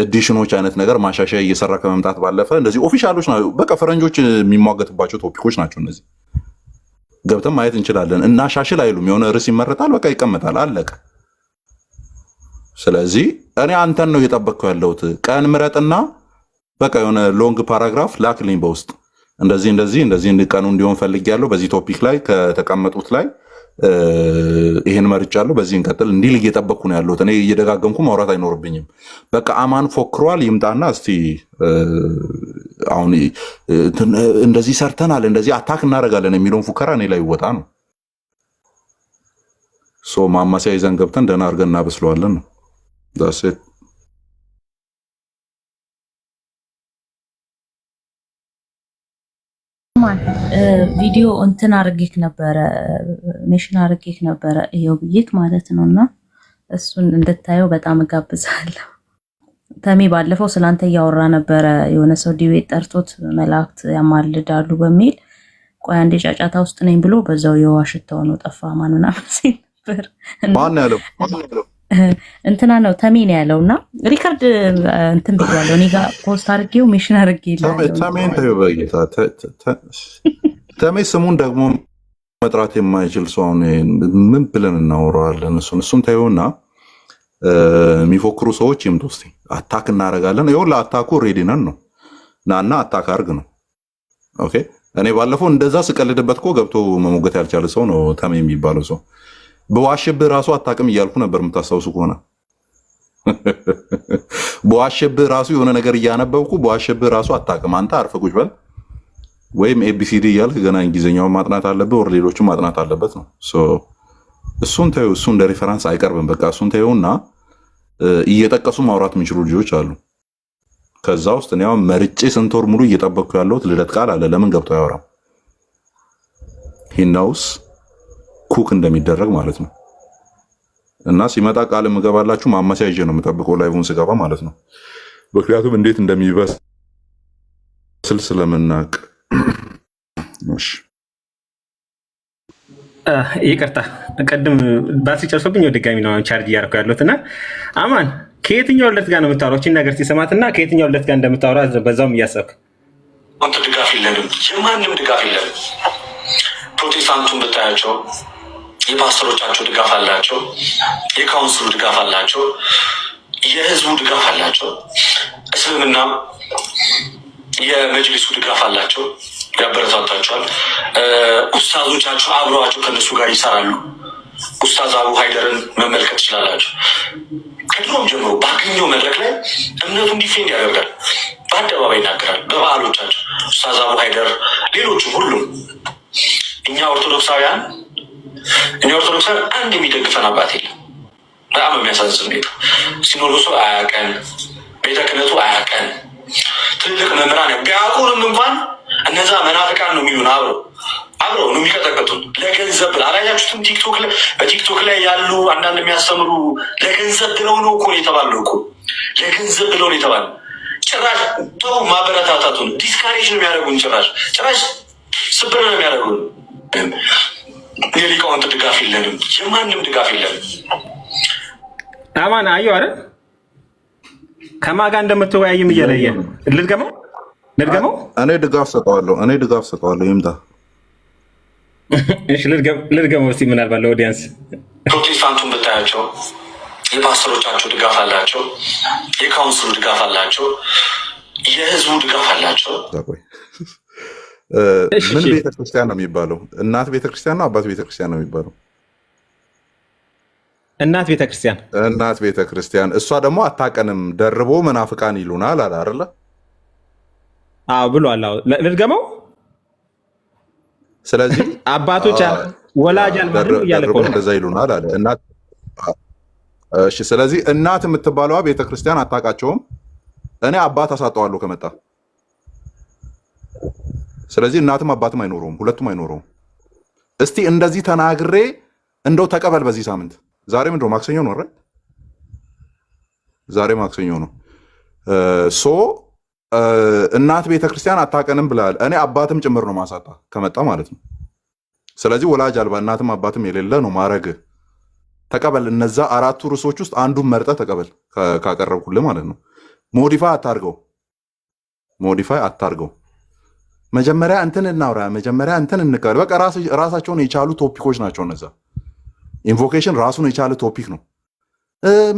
ኤዲሽኖች አይነት ነገር ማሻሻያ እየሰራ ከመምጣት ባለፈ እንደዚህ ኦፊሻሎች ነው በቃ ፈረንጆች የሚሟገቱባቸው ቶፒኮች ናቸው እነዚህ። ገብተን ማየት እንችላለን። እናሻሽል አይሉም። የሆነ ርዕስ ይመረጣል፣ በቃ ይቀመጣል፣ አለቀ። ስለዚህ እኔ አንተን ነው እየጠበቅኩ ያለሁት። ቀን ምረጥና በቃ የሆነ ሎንግ ፓራግራፍ ላክልኝ በውስጥ እንደዚህ እንደዚህ እንደዚህ ቀኑ እንዲሆን ፈልጌያለሁ፣ በዚህ ቶፒክ ላይ ከተቀመጡት ላይ ይሄን መርጫለሁ፣ በዚህ እንቀጥል እንዲል እየጠበቅኩ ነው ያለሁት። እኔ እየደጋገምኩ ማውራት አይኖርብኝም። በቃ አማን ፎክሯል፣ ይምጣና እስቲ አሁን እንደዚህ ሰርተናል፣ እንደዚህ አታክ እናደርጋለን የሚለውን ፉከራ እኔ ላይ ይወጣ ነው። ሶ ማማሲያ ይዘን ገብተን ደህና አድርገን እናበስለዋለን ነው ዳሴት። ቪዲዮ እንትን አርጌክ ነበረ ሜሽን አርጌክ ነበረ ይሄው ብዬክ ማለት ነውና እሱን እንድታየው በጣም እጋብዛለሁ። ተሜ ባለፈው ስላንተ እያወራ ነበረ። የሆነ ሰው ዲቤት ጠርቶት መላእክት ያማልዳሉ በሚል ቆይ አንዴ ጫጫታ ውስጥ ነኝ ብሎ በዛው የዋሽታው ነው ጠፋ ማንና ሲል ነበር። ማን ያለው እንትና ነው ተሜን ያለውና ሪከርድ እንትን ብያለሁ እኔ ጋር ፖስት አድርጌው ሜሽን አድርጌ ተሜን ተይው በጌታ ተሜ ስሙን ደግሞ መጥራት የማይችል ሰው ምን ብለን እናወራዋለን? እሱን ተይውና የሚፎክሩ ሰዎች ይምጡ እስቲ። አታክ እናደርጋለን። ይኸውልህ አታኩ ሬዲ ነን ነው ናና አታክ አድርግ ነው። ኦኬ እኔ ባለፈው እንደዛ ስቀልድበት እኮ ገብቶ መሞገት ያልቻለ ሰው ነው ተሜ የሚባለው ሰው። በዋሽብህ ራሱ አታቅም እያልኩ ነበር የምታስታውሱ ከሆነ በዋሽብህ ራሱ የሆነ ነገር እያነበብኩ በዋሽብህ ራሱ አታቅም አንተ አርፈህ ቁጭ በል ወይም ኤቢሲዲ እያልክ ገና እንግሊዝኛውን ማጥናት አለብህ ወር ሌሎቹን ማጥናት አለበት ነው። እሱን ተይው፣ እሱ እንደ ሪፈረንስ አይቀርብም። በቃ እሱን ተይውና እየጠቀሱ ማውራት የሚችሉ ልጆች አሉ። ከዛ ውስጥ እኔ አሁን መርጬ ስንት ወር ሙሉ እየጠበቅኩ ያለሁት ልደት ቃል አለ። ለምን ገብቶ አያወራም? ሂናውስ ኩክ እንደሚደረግ ማለት ነው። እና ሲመጣ ቃል የምገባላችሁ ማማሲያ ይዤ ነው የምጠብቀው ላይቭን ስገባ ማለት ነው። ምክንያቱም እንዴት እንደሚበስል ስለምናቅ። ይቅርታ ቅድም ባትሪ ጨርሶብኝ ወደ ድጋሚ ነው ቻርጅ እያደረኩ ያለሁት እና አማን ከየትኛው ዕለት ጋር ነው የምታወራው? እቺን ነገር ሲሰማትና ከየትኛው ዕለት ጋር እንደምታወራ በዛውም እያሰብክ አንተ ድጋፍ የለንም፣ የማንም ድጋፍ የለንም። ፕሮቴስታንቱን ብታያቸው የፓስተሮቻቸው ድጋፍ አላቸው፣ የካውንስሉ ድጋፍ አላቸው፣ የህዝቡ ድጋፍ አላቸው። እስልምና የመጅሊሱ ድጋፍ አላቸው፣ ያበረታታቸዋል። ኡስታዞቻቸው አብረዋቸው ከነሱ ጋር ይሰራሉ። ኡስታዝ አቡ ሀይደርን መመልከት ትችላላችሁ። ከድሮም ጀምሮ ባገኘው መድረክ ላይ እምነቱን ዲፌንድ ያደርጋል፣ በአደባባይ ይናገራል። በበዓሎቻቸው ኡስታዝ አቡ ሀይደር፣ ሌሎቹም ሁሉም። እኛ ኦርቶዶክሳውያን አንድ የሚደግፈን አባት የለም። በጣም የሚያሳዝን ሁኔታ ሲኖዶሱ አያቀን፣ ቤተ ክህነቱ አያቀን። ትልልቅ መምህራን ቢያውቁንም እንኳን እነዛ መናፍቃን ነው የሚሉን። አብረው ነው የሚቀጠቀጡን ለገንዘብ ብላ አላያችሁትም? በቲክቶክ ላይ ያሉ አንዳንድ የሚያስተምሩ ለገንዘብ ብለው ነው እኮ የተባለው እኮ ለገንዘብ ብለው ነው የተባለው። ጭራሽ ተው ማበረታታቱን ዲስካሬጅ ነው የሚያደርጉን። ጭራሽ ስብር ነው የሚያደርጉን። የሊቃውንት ድጋፍ የለንም፣ የማንም ድጋፍ የለንም። አማን አየሁ አይደል? ከማን ጋር እንደምትወያይም እየለየ ልድገመው። እኔ ድጋፍ ሰጠዋለሁ። ይምጣ። እሺ ልድገመው እስኪ ምናልባት ለኦዲየንስ። ፕሮቴስታንቱን ብታያቸው የፓስተሮቻቸው ድጋፍ አላቸው፣ የካውንስሉ ድጋፍ አላቸው፣ የህዝቡ ድጋፍ አላቸው። ምን ቤተክርስቲያን ነው የሚባለው? እናት ቤተክርስቲያን ነው አባት ቤተክርስቲያን ነው የሚባለው? እናት ቤተክርስቲያን። እሷ ደግሞ አታቀንም ደርቦ መናፍቃን ይሉናል አለ አይደለ? አዎ ብሏል። ልድገመው። ስለዚህ አባቶች ወላጅ አልባሉ እያለ እንደዛ ይሉናል አለ እናት። እሺ ስለዚህ እናት የምትባለዋ ቤተክርስቲያን አታውቃቸውም። እኔ አባት አሳጠዋለሁ ከመጣ። ስለዚህ እናትም አባትም አይኖረውም፣ ሁለቱም አይኖረውም። እስቲ እንደዚህ ተናግሬ እንደው ተቀበል በዚህ ሳምንት። ዛሬ ምንድን ነው? ማክሰኞ ነው አይደል? ዛሬ ማክሰኞ ነው። እናት ቤተክርስቲያን አታውቀንም ብላል። እኔ አባትም ጭምር ነው ማሳጣ ከመጣ ማለት ነው። ስለዚህ ወላጅ አልባ እናትም አባትም የሌለ ነው ማረግ። ተቀበል። እነዛ አራቱ ርዕሶች ውስጥ አንዱን መርጠህ ተቀበል ካቀረብኩልህ ማለት ነው። ሞዲፋይ አታርገው። መጀመሪያ እንትን እናውራ፣ መጀመሪያ እንትን እንቀበል። በቃ ራሳቸውን የቻሉ ቶፒኮች ናቸው እነዛ። ኢንቮኬሽን ራሱን የቻለ ቶፒክ ነው።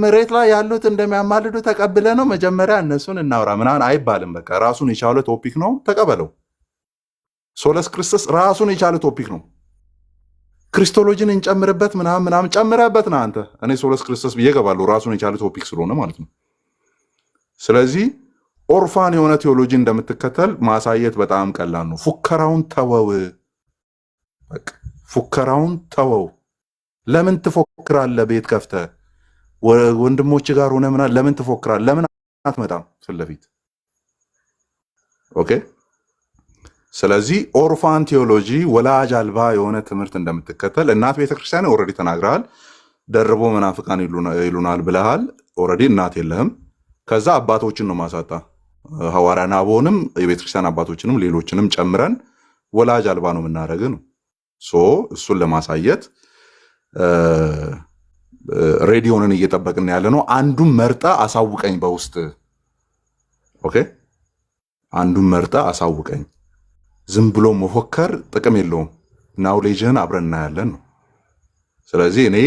መሬት ላይ ያሉት እንደሚያማልዱ ተቀብለ ነው መጀመሪያ እነሱን እናውራ ምናምን አይባልም። በቃ ራሱን የቻለ ቶፒክ ነው፣ ተቀበለው። ሶለስ ክርስቶስ ራሱን የቻለ ቶፒክ ነው። ክሪስቶሎጂን እንጨምርበት ምናምን ጨምረበት ና አንተ። እኔ ሶለስ ክርስቶስ ብዬ እገባለሁ ራሱን የቻለ ቶፒክ ስለሆነ ማለት ነው። ስለዚህ ኦርፋን የሆነ ቴዎሎጂ እንደምትከተል ማሳየት በጣም ቀላል ነው። ፉከራውን ተወው። ለምን ትፎክራለህ? ቤት ከፍተህ ወንድሞች ጋር ሆነ ምናምን ለምን ትፎክራለህ? ለምን አትመጣም ፊት ለፊት? ኦኬ። ስለዚህ ኦርፋን ቴዎሎጂ ወላጅ አልባ የሆነ ትምህርት እንደምትከተል እናት ቤተክርስቲያን ኦልሬዲ ተናግረሃል። ደርቦ መናፍቃን ይሉናል ብለሃል። ኦልሬዲ እናት የለህም። ከዛ አባቶችን ነው ማሳጣ። ሐዋርያን አቦንም የቤተክርስቲያን አባቶችንም ሌሎችንም ጨምረን ወላጅ አልባ ነው የምናደርግ ነው። እሱን ለማሳየት ሬዲዮንን እየጠበቅን ያለ ነው። አንዱን መርጠ አሳውቀኝ በውስጥ ኦኬ። አንዱን መርጠ አሳውቀኝ። ዝም ብሎ መፎከር ጥቅም የለውም። ናውሌጅህን አብረን እናያለን ነው። ስለዚህ እኔ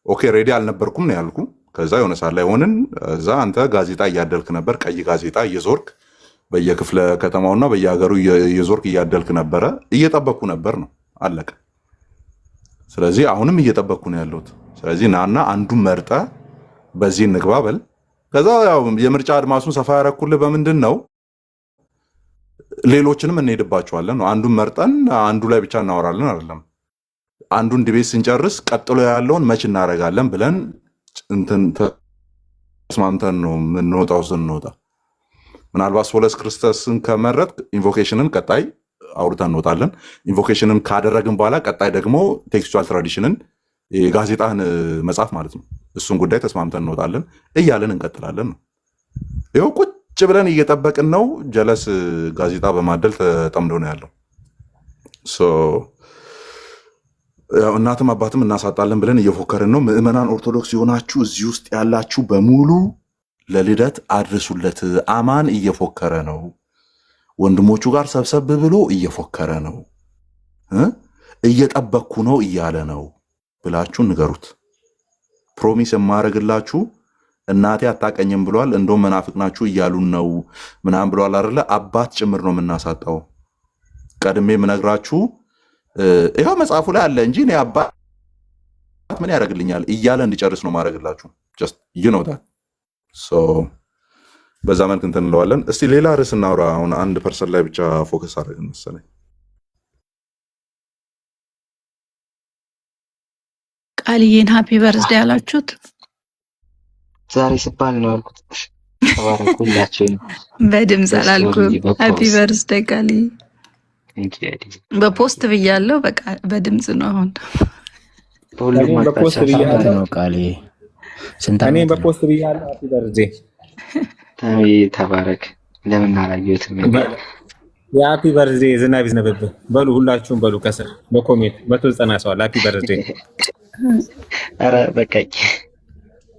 ኦኬ ሬዲ አልነበርኩም ነው ያልኩ። ከዛ የሆነ ሰዓት ላይ ሆንን። እዛ አንተ ጋዜጣ እያደልክ ነበር፣ ቀይ ጋዜጣ እየዞርክ በየክፍለ ከተማውና በየሀገሩ እየዞርክ እያደልክ ነበረ። እየጠበቅኩ ነበር ነው አለቀ። ስለዚህ አሁንም እየጠበቅኩ ነው ያለሁት። ስለዚህ ናና አንዱን መርጠ በዚህ እንግባበል። ከዛ ያው የምርጫ አድማሱን ሰፋ ያረኩልህ በምንድን ነው ሌሎችንም እንሄድባቸዋለን ነው። አንዱን መርጠን አንዱ ላይ ብቻ እናወራለን አይደለም። አንዱን ዲቤት ስንጨርስ ቀጥሎ ያለውን መች እናደርጋለን ብለን እንትን ተስማምተን ነው የምንወጣው። ስንወጣ ምናልባት ሶለስ ክርስቶስን ከመረጥ ኢንቮኬሽንን ቀጣይ አውርተን እንወጣለን። ኢንቮኬሽንን ካደረግን በኋላ ቀጣይ ደግሞ ቴክስቹዋል ትራዲሽንን የጋዜጣን መጽሐፍ ማለት ነው እሱን ጉዳይ ተስማምተን እንወጣለን እያለን እንቀጥላለን ነው። ይኸው ቁጭ ብለን እየጠበቅን ነው። ጀለስ ጋዜጣ በማደል ተጠምዶ ነው ያለው። እናትም አባትም እናሳጣለን ብለን እየፎከርን ነው። ምዕመናን ኦርቶዶክስ የሆናችሁ እዚህ ውስጥ ያላችሁ በሙሉ ለልደት አድርሱለት። አማን እየፎከረ ነው፣ ወንድሞቹ ጋር ሰብሰብ ብሎ እየፎከረ ነው፣ እየጠበቅኩ ነው እያለ ነው ብላችሁ ንገሩት። ፕሮሚስ የማረግላችሁ እናቴ አታቀኝም ብሏል፣ እንደውም መናፍቅ ናችሁ እያሉን ነው ምናምን ብሏል አይደለ? አባት ጭምር ነው የምናሳጣው። ቀድሜ የምነግራችሁ ይኸው መጽሐፉ ላይ አለ እንጂ እኔ አባት ምን ያደርግልኛል እያለ እንዲጨርስ ነው ማድረግላችሁ። ጀስት ይኖታል። በዛ መልክ እንትን እንለዋለን። እስቲ ሌላ ርዕስ እናውራ። አሁን አንድ ፐርሰን ላይ ብቻ ፎከስ አድርገን መሰለኝ። ቃልዬን ሃፒ በርዝዴ ያላችሁት ዛሬ ስባል ነው ያልኩት። ተባረኩላችሁ። በድምፅ አላልኩም። ሃፒ በርዝዴ ቃልዬ በፖስት ብያለሁ። በቃ በድምፅ ነው። አሁን በሁሉም በፖስት ብያለሁ። ቃልዬ እኔ በፖስት ብያለሁ። ሃፒ በርዝዴ ተባረክ። ለምን አላየሁትም? የሃፒ በርዝዴ ዝናብ ይዝነብብህ በሉ፣ ሁላችሁም በሉ ከስር በኮሜንት 190 ሰው ሃፒ በርዝዴ። ኧረ በቃኝ።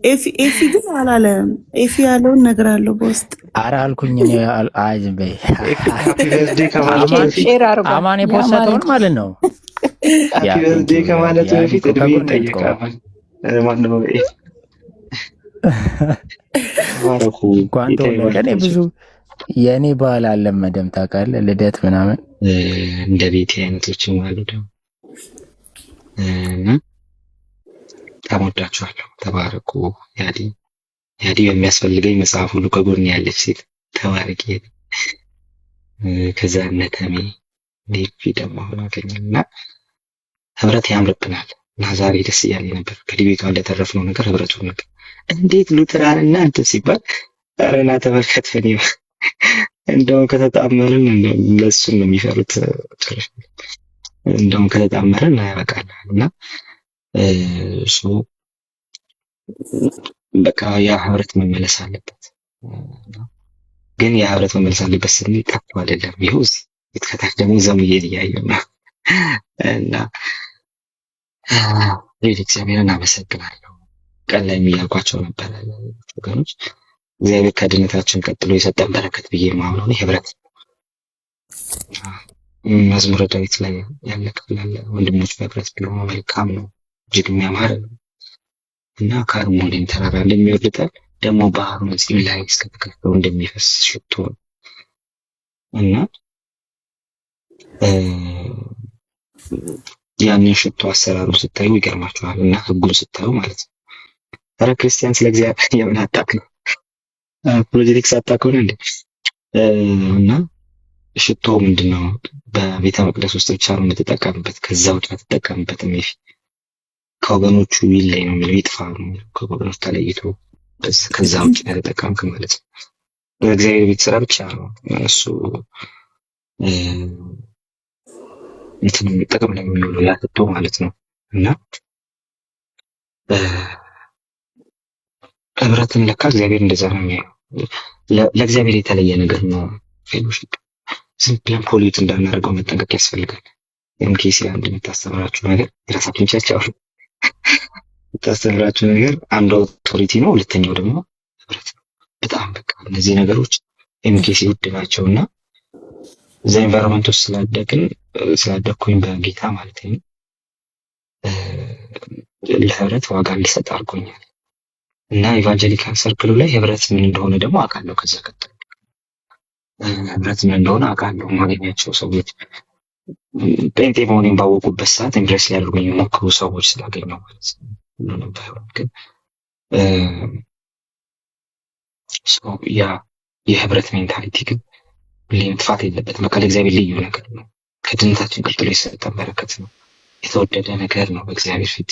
ኤፊ ግን አላለም። ኤፊ ያለውን ነገር አለው በውስጥ። ኧረ አልኩኝ እኔ አይዝም በይ። ሃፒ በርዝዴ ከማለቱ በፊት አማን የፖስተውን ማለት ነው። ሃፒ በርዝዴ ከማለቱ በፊት እድሜ ይጠይቃል። ማነው ተባረኩ። እኔ ብዙ የእኔ ባህል አልለመደም ታውቃለህ፣ ልደት ምናምን እንደ ቤቴ አይነቶችም አሉ ደግሞ እና በጣም ወዳችኋለሁ። ተባረኩ። ያዲ በሚያስፈልገኝ መጽሐፍ ሁሉ ከጎን ያለች ሴት ተባረቂ። ከዛ እነተሜ ኔፊ ደግሞ አሁን አገኘና ህብረት ያምርብናል እና ዛሬ ደስ እያለኝ ነበር። ከዲቤቷ እንደተረፍነው ነገር ህብረቱ ነበር። እንዴት ሉትራንና እንትን ሲባል አረና ተመልከት። እኔ እንደውም ከተጣመርን ለሱን ነው የሚፈሩት። እንደውም ከተጣመርን ያበቃል እና እሱ በቃ ያ ህብረት መመለስ አለበት። ግን ያ ህብረት መመለስ አለበት ስንል ጠፋ አይደለም። ይኸው እዚህ ከታች ደግሞ ዘሙዬን እያየሁ ነው እና እግዚአብሔርን አመሰግናለሁ። ቀን ላይ የሚያልኳቸው ነበር ወገኖች። እግዚአብሔር ከድነታችን ቀጥሎ የሰጠን በረከት ብዬ የማምነው ህብረት። መዝሙረ ዳዊት ላይ ያለ ክፍል አለ። ወንድሞች በህብረት ቢሆኑ መልካም ነው፣ እጅግ የሚያማር ነው እና ከአርሞኒየም ተራራ እንደሚወርድ ጠል ደግሞ በአሮን ፂም ላይ እስከተከፈለው እንደሚፈስ ሽቶ ነው እና ያንን ሽቶ አሰራሩ ስታዩ ይገርማችኋል እና ህጉን ስታዩ ማለት ነው። ኧረ ክርስቲያን ስለ እግዚአብሔር የምን አታክ ነው? ፕሮጀክት አታክ ሆነ እንዴ? እና ሽቶ ምንድነው? በቤተ መቅደስ ውስጥ ብቻ ነው የምትጠቀምበት፣ ከዛ ውጭ አትጠቀምበትም። ይሄ ከወገኖቹ ይለይ ነው የሚለው፣ ይጥፋ ነው የሚለው። ከወገኖቹ ተለይቶ ከዛ ውጭ ተጠቀምክ ማለት ነው። በእግዚአብሔር ቤት ስራ ብቻ ነው እሱ እንትን ጥቅም ላይ የሚውለው ያ ሽቶ ማለት ነው። እና ህብረትን ለካ እግዚአብሔር እንደዛ ነው የሚያየው። ለእግዚአብሔር የተለየ ነገር ነው ፌሎሺፕ። ዝም ብለን ፖሊት እንዳናደርገው መጠንቀቅ ያስፈልጋል። ኤምኬሲ አንድ የምታስተምራችሁ ነገር የራሳችሁን ቸርች አውሩ የምታስተምራቸው ነገር አንዱ አውቶሪቲ ነው፣ ሁለተኛው ደግሞ ህብረት ነው። በጣም በቃ እነዚህ ነገሮች ኤምኬሲ ውድ ናቸው እና እዛ ኤንቫይሮንመንት ውስጥ ስላደግኩኝ በጌታ ማለት ነው ለህብረት ዋጋ እንዲሰጥ አድርጎኛል እና ኢቫንጀሊካል ሰርክሉ ላይ ህብረት ምን እንደሆነ ደግሞ አውቃለሁ። ከዛ ቀጥሎ ህብረት ምን እንደሆነ አውቃለሁ። ማገኛቸው ሰዎች ጴንጤ መሆኔን ባወቁበት ሰዓት ኢምፕሬስ ሊያደርጉኝ የሞክሩ ሰዎች ስላገኘው ማለት ነው። ሁሉንም ባይሆን ግን ያ የህብረት ሜንታሊቲ ግን መጥፋት የለበትም። በቃ ለእግዚአብሔር ልዩ ነገር ነው። ከድነታችን ቀጥሎ የሰጠን በረከት ነው። የተወደደ ነገር ነው በእግዚአብሔር ፊት።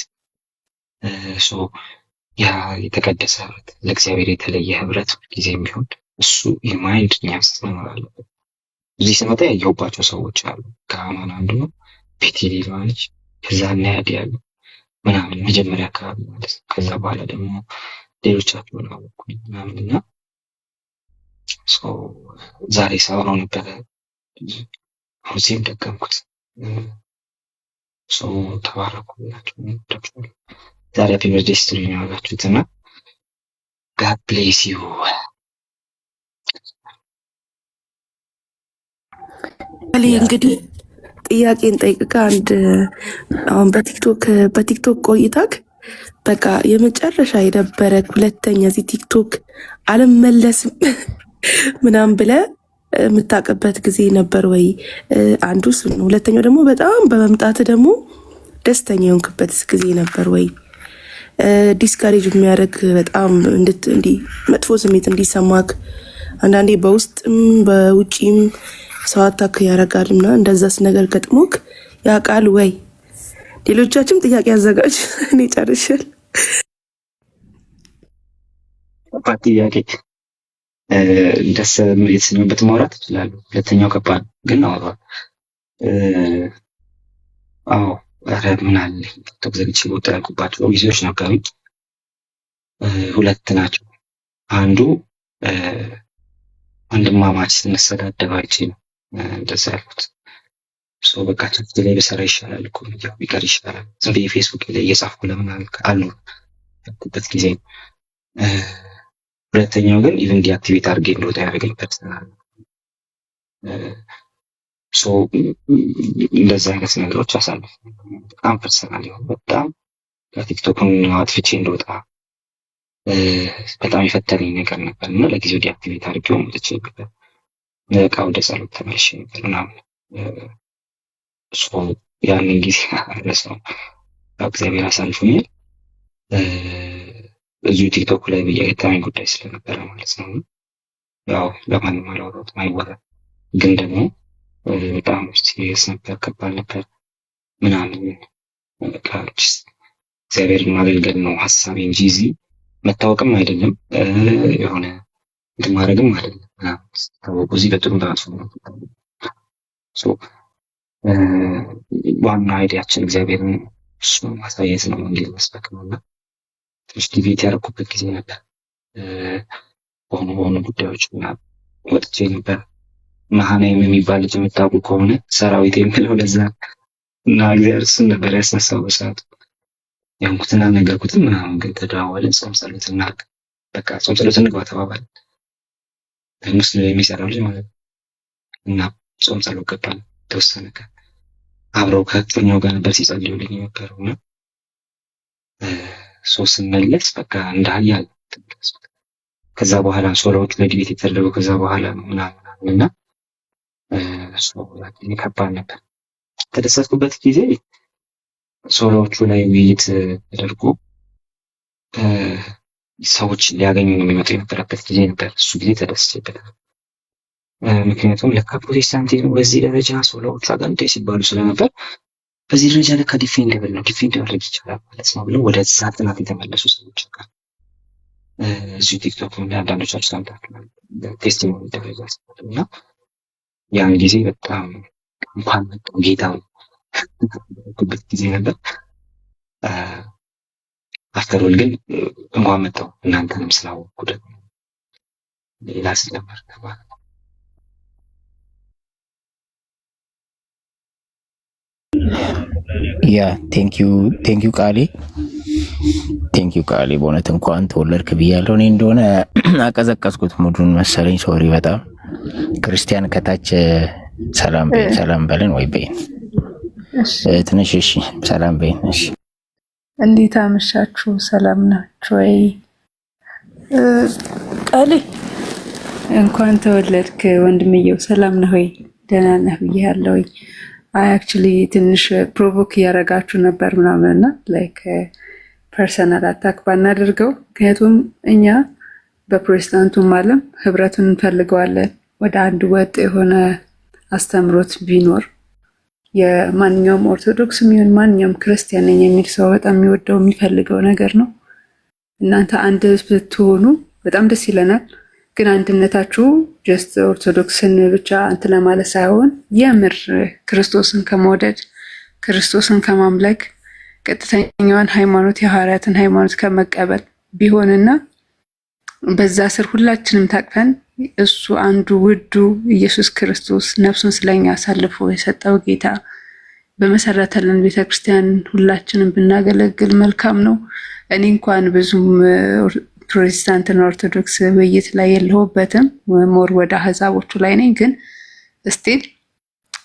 ያ የተቀደሰ ህብረት፣ ለእግዚአብሔር የተለየ ህብረት ጊዜ የሚሆን እሱ የማይንድ ኛስ መኖር አለበት። እዚህ ስመጣ ያየሁባቸው ሰዎች አሉ። ከአማን አንዱ ነው፣ ቤቴ ሌላ ነች፣ ከዛ እናያድ ያሉ ምናምን መጀመሪያ አካባቢ ማለት ነው። ከዛ በኋላ ደግሞ ሌሎቻቸውን አወኩኝ ምናምን እና ዛሬ ሳወራው ነበረ ሁሴም ደገምኩት። ተባረኩ ናቸው ዛሬ ሃፒ በርዝዴይ ስትሪ ነው ያላችሁት እና ጋድ ብሌስ ዩ። እንግዲህ ጥያቄን ጠይቅካ አንድ አሁን በቲክቶክ ቆይታክ በቃ የመጨረሻ የነበረ ሁለተኛ እዚህ ቲክቶክ አልመለስም ምናምን ብለ የምታውቅበት ጊዜ ነበር ወይ? አንዱ እሱ ነው። ሁለተኛው ደግሞ በጣም በመምጣት ደግሞ ደስተኛ የሆንክበት ጊዜ ነበር ወይ? ዲስካሬጅ የሚያደርግ በጣም እንዲህ መጥፎ ስሜት እንዲሰማክ አንዳንዴ በውስጥም በውጪም ሰው አታክ ያደርጋል እና እንደዛስ ነገር ገጥሞክ ያውቃል ወይ? ሌሎቻችም ጥያቄ አዘጋጅ። እኔ ጨርሻለሁ። ጥያቄ ደስ የተሰኘበት ማውራት ይችላሉ። ሁለተኛው ከባድ ግን አውሯል። አዎ ኧረ ምን አለ ቲክቶክ ዘግቼ ወጣ ያልኩባቸው ጊዜዎች ነበሩ። ሁለት ናቸው። አንዱ ወንድማማች ስንሰዳደብ አይቼ ነው እንደዛ ያልኩት። በቃ ቻት ላይ በሰራ ይሻላል እኮ ቢቀር ይሻላል። ዝም ብዬ ፌስቡክ ላይ እየጻፍኩ ለምን አልኖርበት ጊዜ ነው። ሁለተኛው ግን ኢቨን ዲአክቲቬት አድርጌ እንደወጣ ያደረገኝ ፐርሰናል እንደዛ አይነት ነገሮች አሳልፍ በጣም ፐርሰናል ይሆን በጣም ከቲክቶክን አጥፍቼ እንደወጣ በጣም የፈተነኝ ነገር ነበር እና ለጊዜው ዲአክቲቬት አድርጌው ወጥቼ ነበር። በቃ ወደ ጸሎት ተመልሼ ነበር ምናምን ያንን ጊዜ ረሳው። እግዚአብሔር አሳልፎኛል። እዚሁ ቲክቶክ ላይ የገጠመኝ ጉዳይ ስለነበረ ማለት ነው። ያው ለማንም አላወራሁትም፣ አይወራም። ግን ደግሞ በጣም ሲሪየስ ነበር፣ ከባድ ነበር ምናምን። በቃ እግዚአብሔርን ማገልገል ነው ሀሳቤ እንጂ እዚህ መታወቅም አይደለም የሆነ እንትን ማድረግም አይደለም። ታወቁ እዚህ በጥሩ በመጥፎ ነው። ዋና አይዲያችን እግዚአብሔርን እሱ ማሳየት ነው፣ ወንጌል መስበክ ነው እና ትንሽ ዲቤት ያደረኩበት ጊዜ ነበር። በሆኑ ጉዳዮች ወጥቼ ነበር። መሃናይም የሚባል ልጅ የምታውቁ ከሆነ ሰራዊት የምለው ለዛ እና እግዚአብሔር እሱን ነበር ያስነሳው በሰዓቱ። ያንኩትና ነገርኩትም ምናምን ግን ተደዋወልን። ጾም ጸሎት እናድርግ በቃ ጾም ጸሎት እንግባ ተባባልን። ሙስሊም የሚሰራው ልጅ ማለት ነው እና ጾም ጸሎት ገባን። ተወሰነ ቀን አብረው ከፍተኛው ጋር ነበር ሲጸልዩልኝ የነበረው እና ስንመለስ በቃ እንዳያል ከዛ በኋላ ሶሎዎቹ ለዲቤት የተደረገው ከዛ በኋላ ነው ምናምን እና ከባድ ነበር። ተደሰትኩበት ጊዜ ሶሎዎቹ ላይ ውይይት ተደርጎ ሰዎች ሊያገኙ ነው የሚመጡ የነበረበት ጊዜ ነበር። እሱ ጊዜ ተደስቼበታል። ምክንያቱም ለካ ፕሮቴስታንቲዝሙ በዚህ ደረጃ ሶሎዎቹ አጋንንት ሲባሉ ስለነበር በዚህ ደረጃ ለካ ዲፌንደብል ነው ዲፌንድ ማድረግ ይቻላል ማለት ነው ብለው ወደ ዛ ጥናት የተመለሱ ሰዎች ጋር እዚሁ ቲክቶክ ላይ አንዳንዶቻችሁ ሰምታችኋል። ቴስቲሞኒ ደረጃ እና ያን ጊዜ በጣም እንኳን መጣሁ ጌታ በት ጊዜ ነበር። አፍተሮል ግን እንኳን መጣሁ እናንተንም ስላወቅኩ ደግሞ ሌላ ስለመር ማለት ነው። ያ ቴንኪዩ ቃሌ ቴንክ ዩ ቃሌ፣ በእውነት እንኳን ተወለድክ ብያለሁ። እኔ እንደሆነ አቀዘቀዝኩት ሙዱን መሰለኝ። ሶሪ በጣም ክርስቲያን ከታች ሰላም በይን፣ ሰላም በለን ወይ በይን ትንሽ። እሺ ሰላም በይን። እሺ እንዴት አመሻችሁ? ሰላም ናችሁ ወይ? ቃሌ እንኳን ተወለድክ ወንድምየው። ሰላም ነህ ወይ? ደህና ነህ ብያለሁ። አይ አክቹሊ ትንሽ ፕሮቮክ እያደረጋችሁ ነበር ምናምንና ላይክ ፐርሰናል አታክ ባናደርገው፣ ምክንያቱም እኛ በፕሮቴስታንቱም ዓለም ህብረቱን እንፈልገዋለን። ወደ አንድ ወጥ የሆነ አስተምሮት ቢኖር የማንኛውም ኦርቶዶክስ የሚሆን ማንኛውም ክርስቲያን ነኝ የሚል ሰው በጣም የሚወደው የሚፈልገው ነገር ነው። እናንተ አንድ ብትሆኑ በጣም ደስ ይለናል። ግን አንድነታችሁ ጀስት ኦርቶዶክስን ብቻ እንትን ለማለት ሳይሆን የምር ክርስቶስን ከመውደድ ክርስቶስን ከማምለክ ቀጥተኛዋን ሃይማኖት የሐዋርያትን ሃይማኖት ከመቀበል ቢሆንና በዛ ስር ሁላችንም ታቅፈን እሱ አንዱ ውዱ ኢየሱስ ክርስቶስ ነፍሱን ስለኛ አሳልፎ የሰጠው ጌታ በመሰረተልን ቤተክርስቲያን ሁላችንም ብናገለግል መልካም ነው። እኔ እንኳን ብዙም ፕሮቴስታንትና ኦርቶዶክስ ውይይት ላይ የለሁበትም፣ ሞር ወደ አህዛቦቹ ላይ ነኝ። ግን ስቲል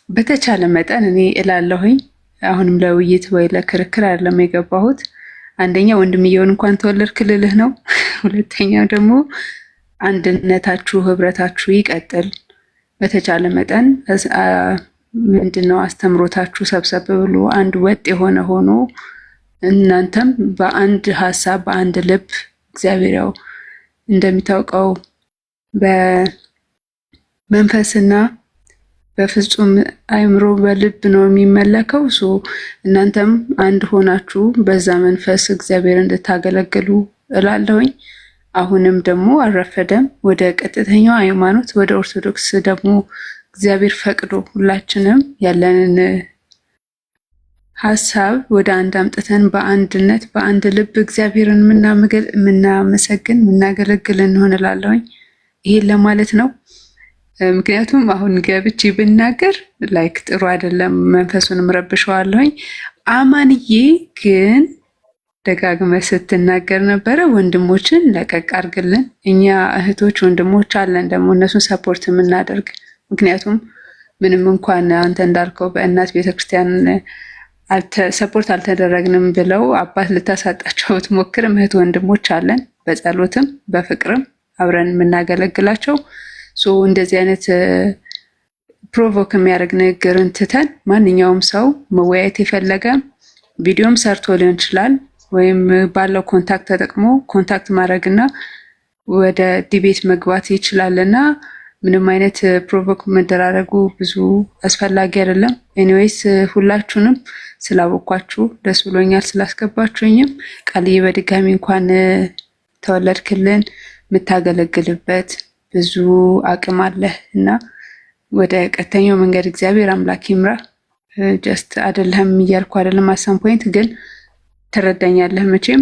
በተቻለ መጠን እኔ እላለሁኝ አሁንም ለውይይት ወይ ለክርክር አይደለም የገባሁት። አንደኛ ወንድምየውን እንኳን ተወለድክ ልልህ ነው። ሁለተኛው ደግሞ አንድነታችሁ ህብረታችሁ ይቀጥል። በተቻለ መጠን ምንድነው አስተምሮታችሁ ሰብሰብ ብሎ አንድ ወጥ የሆነ ሆኖ እናንተም በአንድ ሀሳብ በአንድ ልብ እግዚአብሔር ያው እንደሚታወቀው በመንፈስና በፍጹም አእምሮ በልብ ነው የሚመለከው። እናንተም አንድ ሆናችሁ በዛ መንፈስ እግዚአብሔር እንድታገለግሉ እላለሁኝ። አሁንም ደግሞ አልረፈደም። ወደ ቀጥተኛው ሃይማኖት ወደ ኦርቶዶክስ ደግሞ እግዚአብሔር ፈቅዶ ሁላችንም ያለንን ሀሳብ ወደ አንድ አምጥተን በአንድነት በአንድ ልብ እግዚአብሔርን የምናመሰግን የምናገለግል እንሆን እላለሁኝ። ይሄን ለማለት ነው። ምክንያቱም አሁን ገብቼ ብናገር ላይክ ጥሩ አይደለም፣ መንፈሱንም ረብሸዋለሁኝ። አማንዬ ግን ደጋግመ ስትናገር ነበረ ወንድሞችን ለቀቅ አድርግልን። እኛ እህቶች ወንድሞች አለን ደግሞ እነሱን ሰፖርት የምናደርግ። ምክንያቱም ምንም እንኳን አንተ እንዳልከው በእናት ቤተክርስቲያን ሰፖርት አልተደረግንም ብለው አባት ልታሳጣቸው ብትሞክርም እህት ወንድሞች አለን፣ በጸሎትም በፍቅርም አብረን የምናገለግላቸው። እንደዚህ አይነት ፕሮቮክ የሚያደርግ ንግግርን ትተን ማንኛውም ሰው መወያየት የፈለገ ቪዲዮም ሰርቶ ሊሆን ይችላል ወይም ባለው ኮንታክት ተጠቅሞ ኮንታክት ማድረግና ወደ ዲቤት መግባት ይችላልና ምንም አይነት ፕሮቮክ መደራረጉ ብዙ አስፈላጊ አይደለም። ኤኒዌይስ ሁላችሁንም ስላወኳችሁ ደስ ብሎኛል፣ ስላስገባችሁኝም። ቃልዬ በድጋሚ እንኳን ተወለድክልን። የምታገለግልበት ብዙ አቅም አለህ እና ወደ ቀጥተኛው መንገድ እግዚአብሔር አምላክ ይምራ። ጀስት አይደለም እያልኩ አይደለም፣ አሳም ፖይንት ግን ትረዳኛለህ መቼም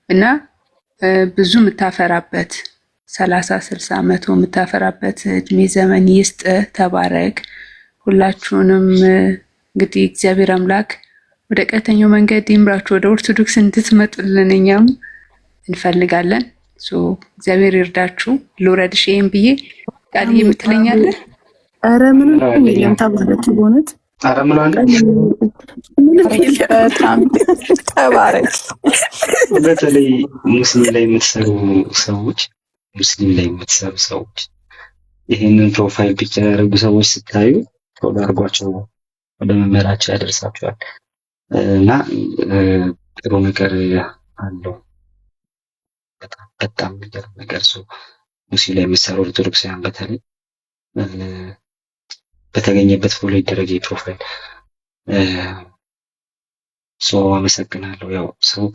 እና ብዙ የምታፈራበት 30 60 መቶ የምታፈራበት እድሜ ዘመን ይስጥ። ተባረክ። ሁላችሁንም እንግዲህ እግዚአብሔር አምላክ ወደ ቀጥተኛው መንገድ ይምራችሁ፣ ወደ ኦርቶዶክስ እንድትመጡልን እኛም እንፈልጋለን። እግዚአብሔር ይርዳችሁ። ልውረድሽ ይሄን ብዬ ቃል የምትለኛለህ? ኧረ ምንም የለም። ተባረክ በእውነት ኧረ ምን አለ ተባረክ። በተለይ ሙስሊም ላይ የምትሰሩ ሰዎች ይህንን ፕሮፋይል ፒክቸር ያደረጉ ሰዎች ስታዩ ቶሎ አድርጓቸው ወደ መመራቸው ያደርሳቸዋል እና ጥሩ ነገር አለው። በጣም የሚገርም ነገር ሙስሊም ላይ የምትሰሩ ኦርቶዶክሳውያን በተለይ በተገኘበት ፎሎ ይደረግ ፕሮፋይል። አመሰግናለሁ። ያው ሰው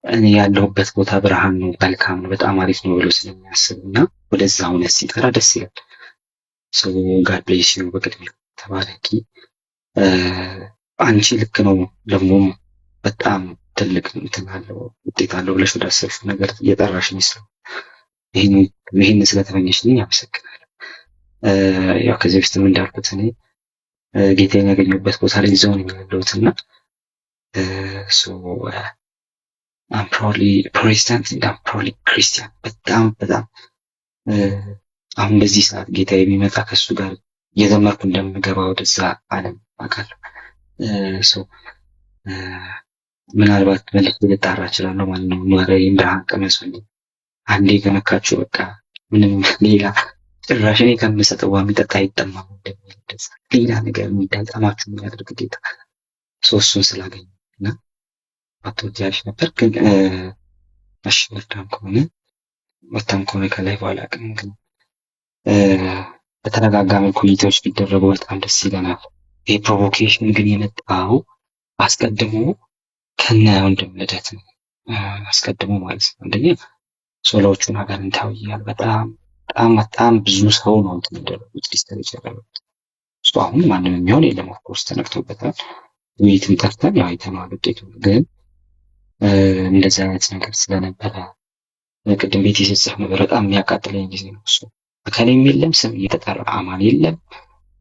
እኔ ያለሁበት ቦታ ብርሃን ነው፣ መልካም ነው፣ በጣም አሪፍ ነው ብሎ ስለሚያስብ እና ወደዛ እውነት ሲጠራ ደስ ይላል። ጋድ ብሌስ ዩ። በቅድሚያ ተባረኪ። አንቺ ልክ ነው ደግሞ በጣም ትልቅ እንትን አለው ውጤት አለው ብለሽ ወደ አሰብሽው ነገር እየጠራሽኝ ነው። ይህን ስለተመኘሽልኝ አመሰግናለሁ። ያው ከዚህ በፊትም እንዳልኩት እኔ ጌታዬን ያገኘሁበት ቦታ ላይ እዛው ነኝ ያለሁት እና አም ፕሮሊ ፕሮቴስታንት እና ፕሮሊ ክርስቲያን በጣም በጣም አሁን በዚህ ሰዓት ጌታ የሚመጣ ከሱ ጋር እየዘመርኩ እንደምገባ ወደዛ ዓለም አውቃለሁ። ሰው ምናልባት መልክ ልጣራ እችላለሁ ማለት ነው። ኖረ እንደሃን ቀመሱልኝ አንዴ ከነካችሁ በቃ ምንም ሌላ ጭራሽ እኔ ከምሰጠው ውሃ የሚጠጣ አይጠማም እንደሚል ሌላ ነገር እንዳይጠማችሁ የሚያደርግ ጌታ እሱን ስላገኘ እና አቶጃሽ ነበር። ግን እሺ ወታም ከሆነ ከላይ በኋላ ግን በተረጋጋ መልኩ ውይይቶች ቢደረጉ በጣም ደስ ይለናል። ይህ ፕሮቮኬሽን ግን የመጣው አስቀድሞ ከነ ወንድም ልደት ነው። አስቀድሞ ማለት ነው። አንደኛ ሶሎዎቹን አጋንንታዊ ይላል። በጣም ብዙ ሰው ነው እንትን ያደረጉት ሊስተር ይችላል። እሱ አሁን ማንም የሚሆን የለም። ኦፍኮርስ ተነክቶበታል። ውይይትን ጠርተን ያው አይተነዋል ውጤቱን። ግን እንደዚህ አይነት ነገር ስለነበረ ቅድም ቤት የሰጽፍ ነበር። በጣም የሚያቃጥለኝ ጊዜ ነው እሱ። አካሌም የለም ስም እየተጠራ አማን የለም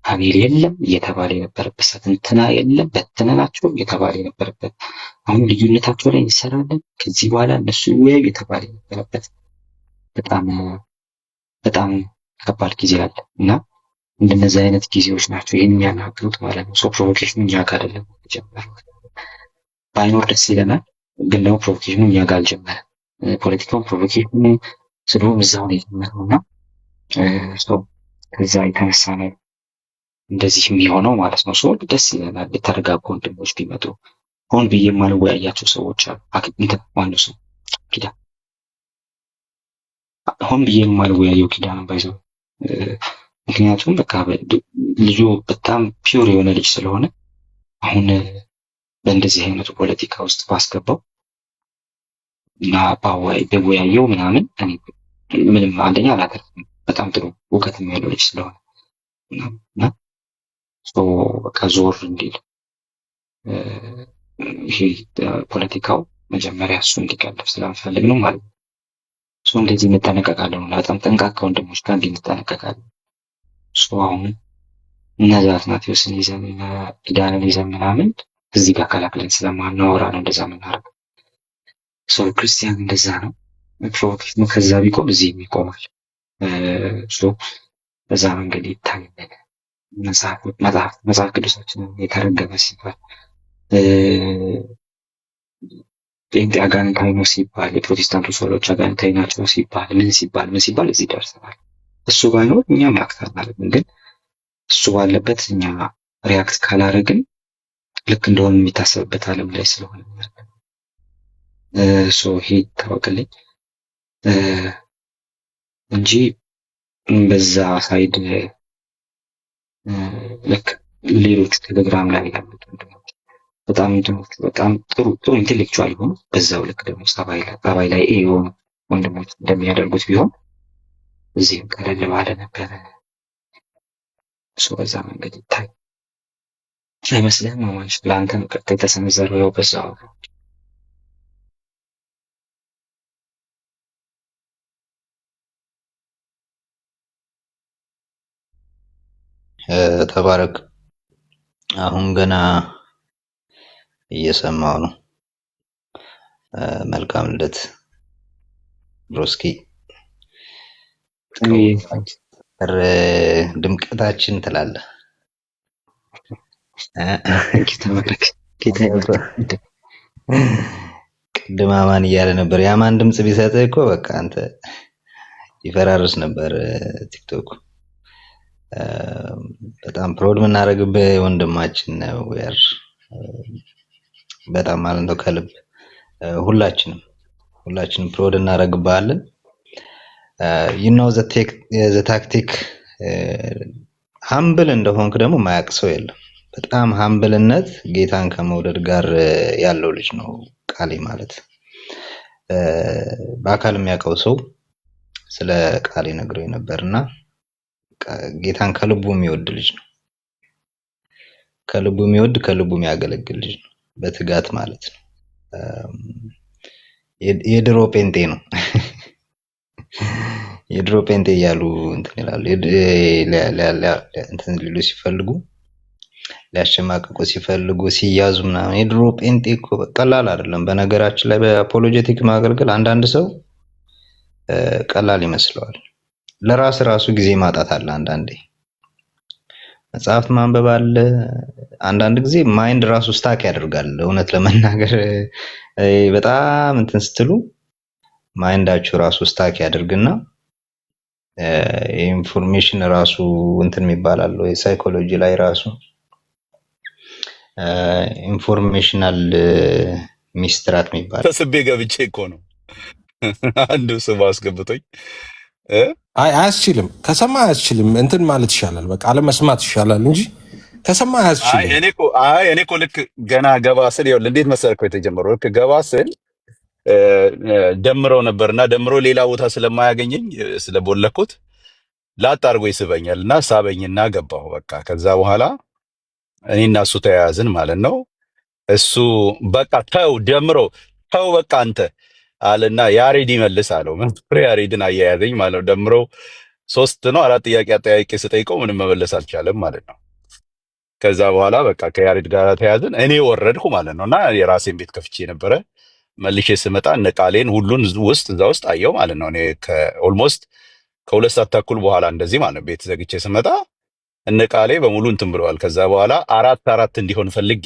አቤል የለም እየተባለ የነበረበት ሰዓት እንትና የለም በትነናቸው እየተባለ የነበረበት አሁን ልዩነታቸው ላይ እንሰራለን ከዚህ በኋላ እነሱ ይወያዩ እየተባለ የነበረበት በጣም ከባድ ጊዜ አለ እና እንደነዚህ አይነት ጊዜዎች ናቸው ይህን የሚያናግሩት ማለት ነው። ፕሮቮኬሽኑ እኛ ጋር አይደለም የጀመረው። ባይኖር ደስ ይለናል፣ ግን ደግሞ ፕሮቮኬሽኑ እኛ ጋር አልጀመረም። ፖለቲካውን ፕሮቮኬሽኑ ስለሆነ እዛው ነው የጀመረው እና ከዛ የተነሳ ነው እንደዚህ የሚሆነው ማለት ነው። ሰው ደስ ይለናል የተረጋጉ ወንድሞች ቢመጡ። ሆን ብዬ የማልወያያቸው ሰዎች አሉ። ማነው ሰው ኪዳን ሆን ብዬ የማልወያየው ኪዳን ባይዘው ምክንያቱም በቃ ልጁ በጣም ፒውር የሆነ ልጅ ስለሆነ አሁን በእንደዚህ አይነቱ ፖለቲካ ውስጥ ባስገባው እና በወያየው ምናምን ምንም አንደኛ አላተርፍም። በጣም ጥሩ እውቀትም ያለው ልጅ ስለሆነ እና በቃ ዞር እንዲል ይሄ ፖለቲካው መጀመሪያ እሱ እንዲቀልፍ ስለምፈልግ ነው ማለት ነው። እንደዚህ እንጠነቀቃለን። በጣም ጠንቃቃ ወንድሞች ጋር እንጠነቀቃለን። አሁን እነዛ አትናቴዎስን ይዘን ኪዳንን ይዘን ምናምን እዚህ ጋር ከላክለን ስለማናወራ ነው እንደዛ የምናደርገው። ክርስቲያን እንደዛ ነው። ፕሮቮኬሽኑ ከዛ ቢቆም እዚህም ይቆማል። በዛ መንገድ ይታያል። መጽሐፍ ቅዱሳችንን የተረገመ ሲባል ጴንጤ አጋንንታዊ ነው ሲባል የፕሮቴስታንቱ ሰዎች አጋንንታዊ ናቸው ሲባል ምን ሲባል እዚህ ደርሰናል። እሱ ባይኖር እኛም ያክታል ማለት ነው። ግን እሱ ባለበት እኛ ሪያክት ካላረግን ልክ እንደሆነ የሚታሰብበት ዓለም ላይ ስለሆነ ይሄ ታወቅልኝ እንጂ በዛ ሳይድ ልክ ሌሎቹ ቴሌግራም ላይ ያሉት ወንድሞች በጣም ጥሩ ኢንቴሌክቹዋል የሆኑ በዛው ልክ ደግሞ ጸባይ ላይ የሆኑ ወንድሞች እንደሚያደርጉት ቢሆን እዚህም ቀለል ባለ ነበረ። በዛ መንገድ ይታይ አይመስልህም? ማማንሽ ለአንተ ቀጥታ የተሰነዘረው ያው በዛው ተባረክ። አሁን ገና እየሰማው ነው። መልካም ልደት ብሮስኪ። ድምቀታችን ትላለህ። ቅድም አማን እያለ ነበር። የአማን ድምጽ ቢሰጥህ እኮ በቃ አንተ ይፈራርስ ነበር ቲክቶክ። በጣም ፕሮድ የምናደርግብህ ወንድማችን ነው። በጣም ማለት ነው ከልብ ሁላችንም ፕሮድ እናደርግብሃለን። ዘ ታክቲክ ሀምብል እንደሆንክ ደግሞ ማያቅ ሰው የለም። በጣም ሀምብልነት ጌታን ከመውደድ ጋር ያለው ልጅ ነው ቃሌ ማለት። በአካል የሚያውቀው ሰው ስለ ቃሌ ነግሮኝ ነበርና ጌታን ከልቡ የሚወድ ልጅ ነው። ከልቡ የሚወድ ከልቡ የሚያገለግል ልጅ ነው። በትጋት ማለት ነው። የድሮ ጴንጤ ነው። የድሮ ጴንጤ እያሉ እንትን ይላሉ። እንትን ሊሉ ሲፈልጉ ሊያሸማቅቁ ሲፈልጉ ሲያዙ ምናምን የድሮ ጴንጤ እኮ ቀላል አይደለም። በነገራችን ላይ በአፖሎጀቲክ ማገልገል አንዳንድ ሰው ቀላል ይመስለዋል። ለራስ ራሱ ጊዜ ማጣት አለ። አንዳንዴ መጽሐፍት ማንበብ አለ። አንዳንድ ጊዜ ማይንድ ራሱ ስታክ ያደርጋል። እውነት ለመናገር በጣም እንትን ስትሉ ማይንዳችሁ ራሱ ስታክ ያደርግና ኢንፎርሜሽን ራሱ እንትን የሚባላል ወይ ሳይኮሎጂ ላይ ራሱ ኢንፎርሜሽናል ሚስትራት የሚባል ተስቤ ገብቼ እኮ ነው አንዱ ስም አስገብቶኝ አያስችልም። ከሰማ አያስችልም። እንትን ማለት ይሻላል። በቃ አለመስማት ይሻላል እንጂ ከሰማ አያስችልም። እኔ እኮ ልክ ገና ገባ ስል ይኸውልህ እንዴት መሰለህ እኮ የተጀመረው ልክ ገባ ስል ደምረው ነበርና ደምሮ ሌላ ቦታ ስለማያገኘኝ ስለቦለኩት ላጥ አድርጎ ይስበኛል እና ሳበኝና ገባሁ። በቃ ከዛ በኋላ እኔና እሱ ተያያዝን ማለት ነው። እሱ በቃ ተው ደምሮ ተው በቃ አንተ አለና ያሬድ ይመልስ አለው። መንፈሬ ያሬድን አያያዘኝ ማለት ነው። ደምሮ 3 ነው 4 ጥያቄ አጠያይቄ ስጠይቀው ምንም መመለስ አልቻለም ማለት ነው። ከዛ በኋላ በቃ ከያሬድ ጋር ተያያዝን። እኔ ወረድኩ ማለት ነውና የራሴን ቤት ከፍቼ ነበረ። መልሼ ስመጣ እነ ቃሌን ሁሉን እዛ ውስጥ አየው ማለት ነው። እኔ ኦልሞስት ከ2 ሰዓት ተኩል በኋላ እንደዚህ ማለት ነው ቤት ዘግቼ ስመጣ እነ ቃሌ በሙሉ እንትን ብለዋል። ከዛ በኋላ 4 እንዲሆን ፈልጌ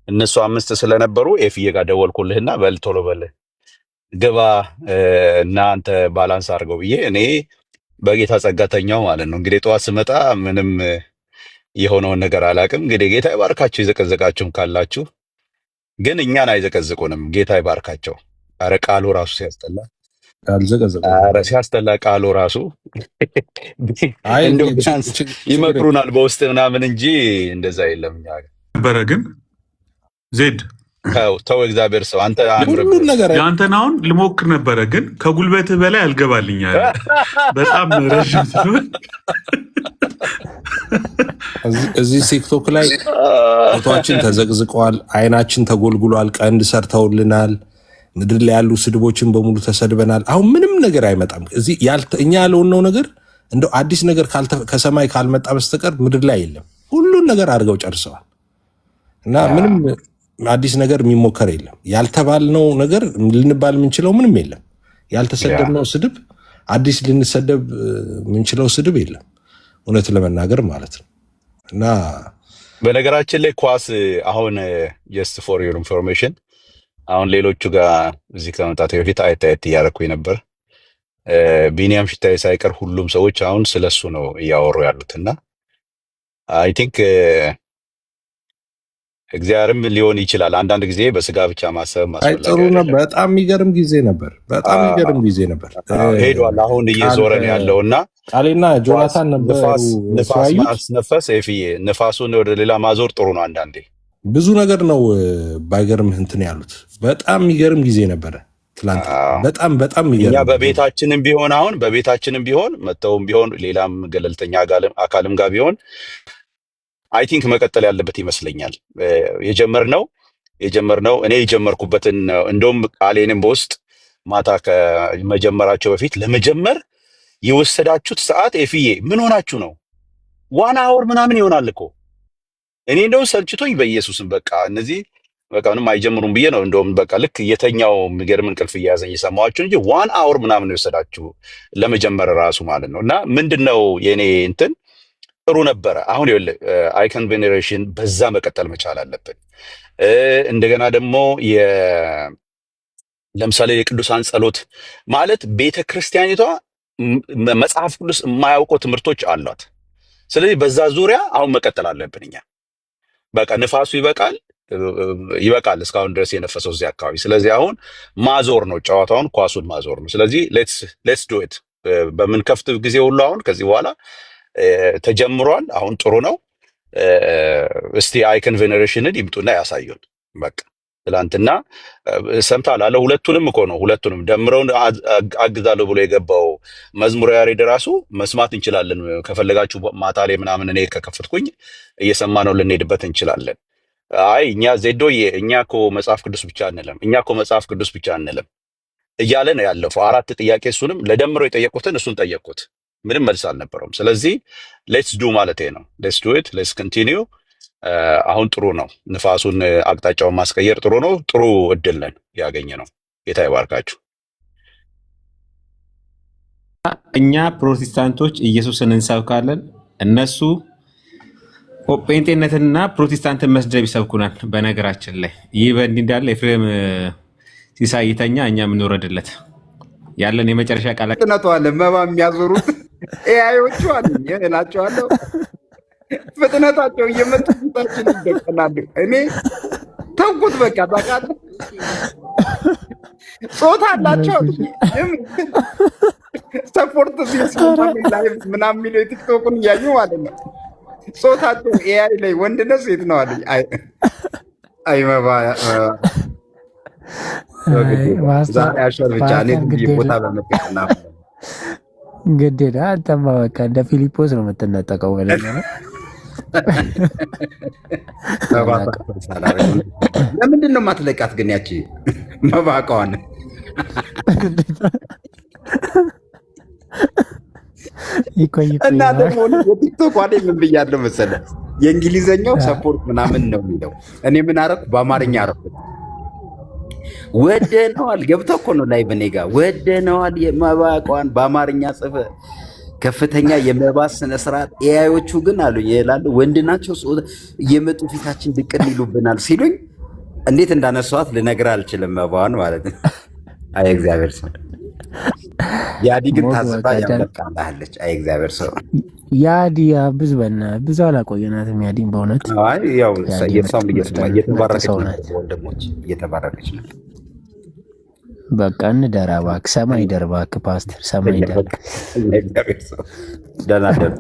እነሱ 5 ስለነበሩ ኤፍዬ ጋር ደወልኩልህና በል ቶሎ በል ግባ እና አንተ ባላንስ አድርገው ብዬ እኔ በጌታ ጸጋተኛው ማለት ነው። እንግዲህ ጠዋት ስመጣ ምንም የሆነውን ነገር አላውቅም። እንግዲህ ጌታ ይባርካችሁ የዘቀዘቃችሁም ካላችሁ፣ ግን እኛን አይዘቀዝቁንም። ጌታ ይባርካቸው። አረ ቃሉ ራሱ ሲያስጠላ ሲያስጠላ ቃሉ ራሱ እንደው ቢያንስ ይመክሩናል በውስጥ ምናምን እንጂ እንደዛ የለም። እኛ ነበረ ግን ዜድ ተው እግዚአብሔር ሰው አንተ ሁሉን ነገር የአንተን አሁን ልሞክር ነበረ ግን ከጉልበትህ በላይ አልገባልኝ በጣም ረዥም ስለሆነ እዚህ ቲክቶክ ላይ ፎቶአችን ተዘቅዝቀዋል፣ አይናችን ተጎልጉሏል፣ ቀንድ ሰርተውልናል፣ ምድር ላይ ያሉ ስድቦችን በሙሉ ተሰድበናል። አሁን ምንም ነገር አይመጣም። እዚህ እኛ ያለውን ነገር እንደው አዲስ ነገር ከሰማይ ካልመጣ በስተቀር ምድር ላይ የለም። ሁሉን ነገር አድርገው ጨርሰዋል እና ምንም አዲስ ነገር የሚሞከር የለም። ያልተባልነው ነገር ልንባል የምንችለው ምንም የለም። ያልተሰደብነው ስድብ አዲስ ልንሰደብ የምንችለው ስድብ የለም፣ እውነት ለመናገር ማለት ነው። እና በነገራችን ላይ ኳስ አሁን ጀስት ፎር ዩር ኢንፎርሜሽን አሁን ሌሎቹ ጋር እዚህ ከመምጣት በፊት አየት እያደረኩኝ ነበር። ቢኒያም ሽታዬ ሳይቀር ሁሉም ሰዎች አሁን ስለሱ ነው እያወሩ ያሉትና አይ ቲንክ እግዚአብሔርም ሊሆን ይችላል። አንዳንድ ጊዜ በስጋ ብቻ ማሰብ ማስፈላጊ ጥሩ ነበር። በጣም የሚገርም ጊዜ ነበር። በጣም የሚገርም ጊዜ ነበር። ሄዷል። አሁን እየዞረ ነው ያለውና ቃሌና ጆናታን ነበር ንፋስ ማስነፈስ ኤፍዬ ንፋሱን ወደ ሌላ ማዞር ጥሩ ነው። አንዳንዴ ብዙ ነገር ነው ባይገርምህ እንትን ያሉት በጣም የሚገርም ጊዜ ነበረ ትላንት። በጣም በጣም የሚገርም እኛ በቤታችንም ቢሆን መተውም ቢሆን ሌላም ገለልተኛ አካልም ጋር ቢሆን አይ ቲንክ መቀጠል ያለበት ይመስለኛል። የጀመርነው እኔ የጀመርኩበትን እንደውም ቃሌንም በውስጥ ማታ ከመጀመራቸው በፊት ለመጀመር የወሰዳችሁት ሰዓት ኤፍዬ ምን ሆናችሁ ነው? 1 አወር ምናምን ይሆናል እኮ እኔ እንደውም ሰልችቶኝ በኢየሱስም በቃ እነዚህ በቃ ምንም አይጀምሩም ብዬ ነው እንደውም በቃ ልክ የተኛው የሚገርም እንቅልፍ እየያዘኝ የሰማኋቸው እንጂ 1 አወር ምናምን ነው የወሰዳችሁ ለመጀመር ራሱ ማለት ነው። እና ምንድነው የኔ እንትን ጥሩ ነበረ። አሁን ይኸውልህ አይከን ቬኔሬሽን በዛ መቀጠል መቻል አለብን። እንደገና ደግሞ ለምሳሌ የቅዱሳን ጸሎት ማለት ቤተክርስቲያኒቷ መጽሐፍ ቅዱስ የማያውቁ ትምህርቶች አሏት። ስለዚህ በዛ ዙሪያ አሁን መቀጠል አለብን እኛ። በቃ ንፋሱ ይበቃል እስካሁን ድረስ የነፈሰው እዚህ አካባቢ። ስለዚህ አሁን ማዞር ነው ጨዋታውን፣ ኳሱን ማዞር ነው። ስለዚህ ሌትስ ዱ ኢት በምንከፍት ጊዜ ሁሉ አሁን ከዚህ በኋላ ተጀምሯል። አሁን ጥሩ ነው። እስቲ አይከን ቬኔሬሽንን ይምጡና ያሳዩን። በቃ ትላንትና ሰምታል አለ ሁለቱንም እኮ ነው ሁለቱንም ደምረውን አግዛለሁ ብሎ የገባው መዝሙረ ያሬድ ራሱ መስማት እንችላለን። ከፈለጋችሁ ማታ ላይ ምናምን እኔ ከከፍትኩኝ እየሰማ ነው ልንሄድበት እንችላለን። አይ እኛ ዜዶዬ እኛ እኮ መጽሐፍ ቅዱስ ብቻ አንልም እያለ ነው ያለፈው 4 ጥያቄ። እሱንም ለደምረው የጠየቁትን እሱን ጠየቁት፣ ምንም መልስ አልነበረውም። ስለዚህ ሌትስ ዱ ማለት ነው። ሌትስ ዱ ኢት ሌትስ ኮንቲኒዩ። አሁን ጥሩ ነው። ንፋሱን አቅጣጫውን ማስቀየር ጥሩ ነው። ጥሩ እድል ነን ያገኘ ነው። ጌታ ይባርካችሁ። እኛ ፕሮቴስታንቶች ኢየሱስን እንሰብካለን፣ እነሱ ጴንጤነትንና ፕሮቴስታንትን መስደብ ይሰብኩናል። በነገራችን ላይ ይህ በእንዲህ እንዳለ ኤፍሬም ሲሳይ ይተኛ፣ እኛ የምንወረድለት ያለን የመጨረሻ ቃል ፍጥነቱ አለ። መባ የሚያዞሩት ኤአይዎቹ አሉ እላቸዋለሁ። ፍጥነታቸው እየመጡ ፊታችን ይደቀናሉ። እኔ ተውኩት በቃ ታውቃለህ። ጾታ አላቸው ሰፖርት ላይቭ ምናምን የሚለው የቲክቶክን እያዩ ማለት ነው። ጾታቸው ኤአይ ላይ ወንድ ነው ሴት ነው አለኝ። አይ መባ ዛሬ ብቻ እኔ ቦታ በመጠቀና ግዴታ አንተማ በቃ እንደ ፊሊጶስ ነው የምትነጠቀው ማለት ነው። ለምንድን ነው የማትለቃት ግን ያቺ መባቃዋን? እና ደግሞ የቲክቶክ ዋላ ምን ብያለሁ መሰለህ? የእንግሊዘኛው ሰፖርት ምናምን ነው የሚለው። እኔ ምን አደረኩ? በአማርኛ አደረኩት። ወደነዋል። ገብተህ እኮ ነው ላይ በኔ ጋር ወደነዋል። የመባቋን በአማርኛ ጽፈ ከፍተኛ የመባስ ስነስርዓት። ኤአዮቹ ግን አሉ ይላሉ ወንድ ናቸው እየመጡ ፊታችን ድቅን ይሉብናል ሲሉኝ እንዴት እንዳነሷት ልነግርህ አልችልም። መባዋን ማለት ነው። አይ እግዚአብሔር ሰው ያዲ ግን ታዝባ ያለቃለች። አይ እግዚአብሔር ሰው ያዲ ብዙ አላቆየናትም። ያዲን በእውነት ያው የሷም እየተባረከች ነው። ወንድሞች እየተባረከች ነው። በቃ እንደራ እባክህ፣ ሰማይ ደር እባክህ ፓስተር፣ ሰማይ ደር። ደህና ደር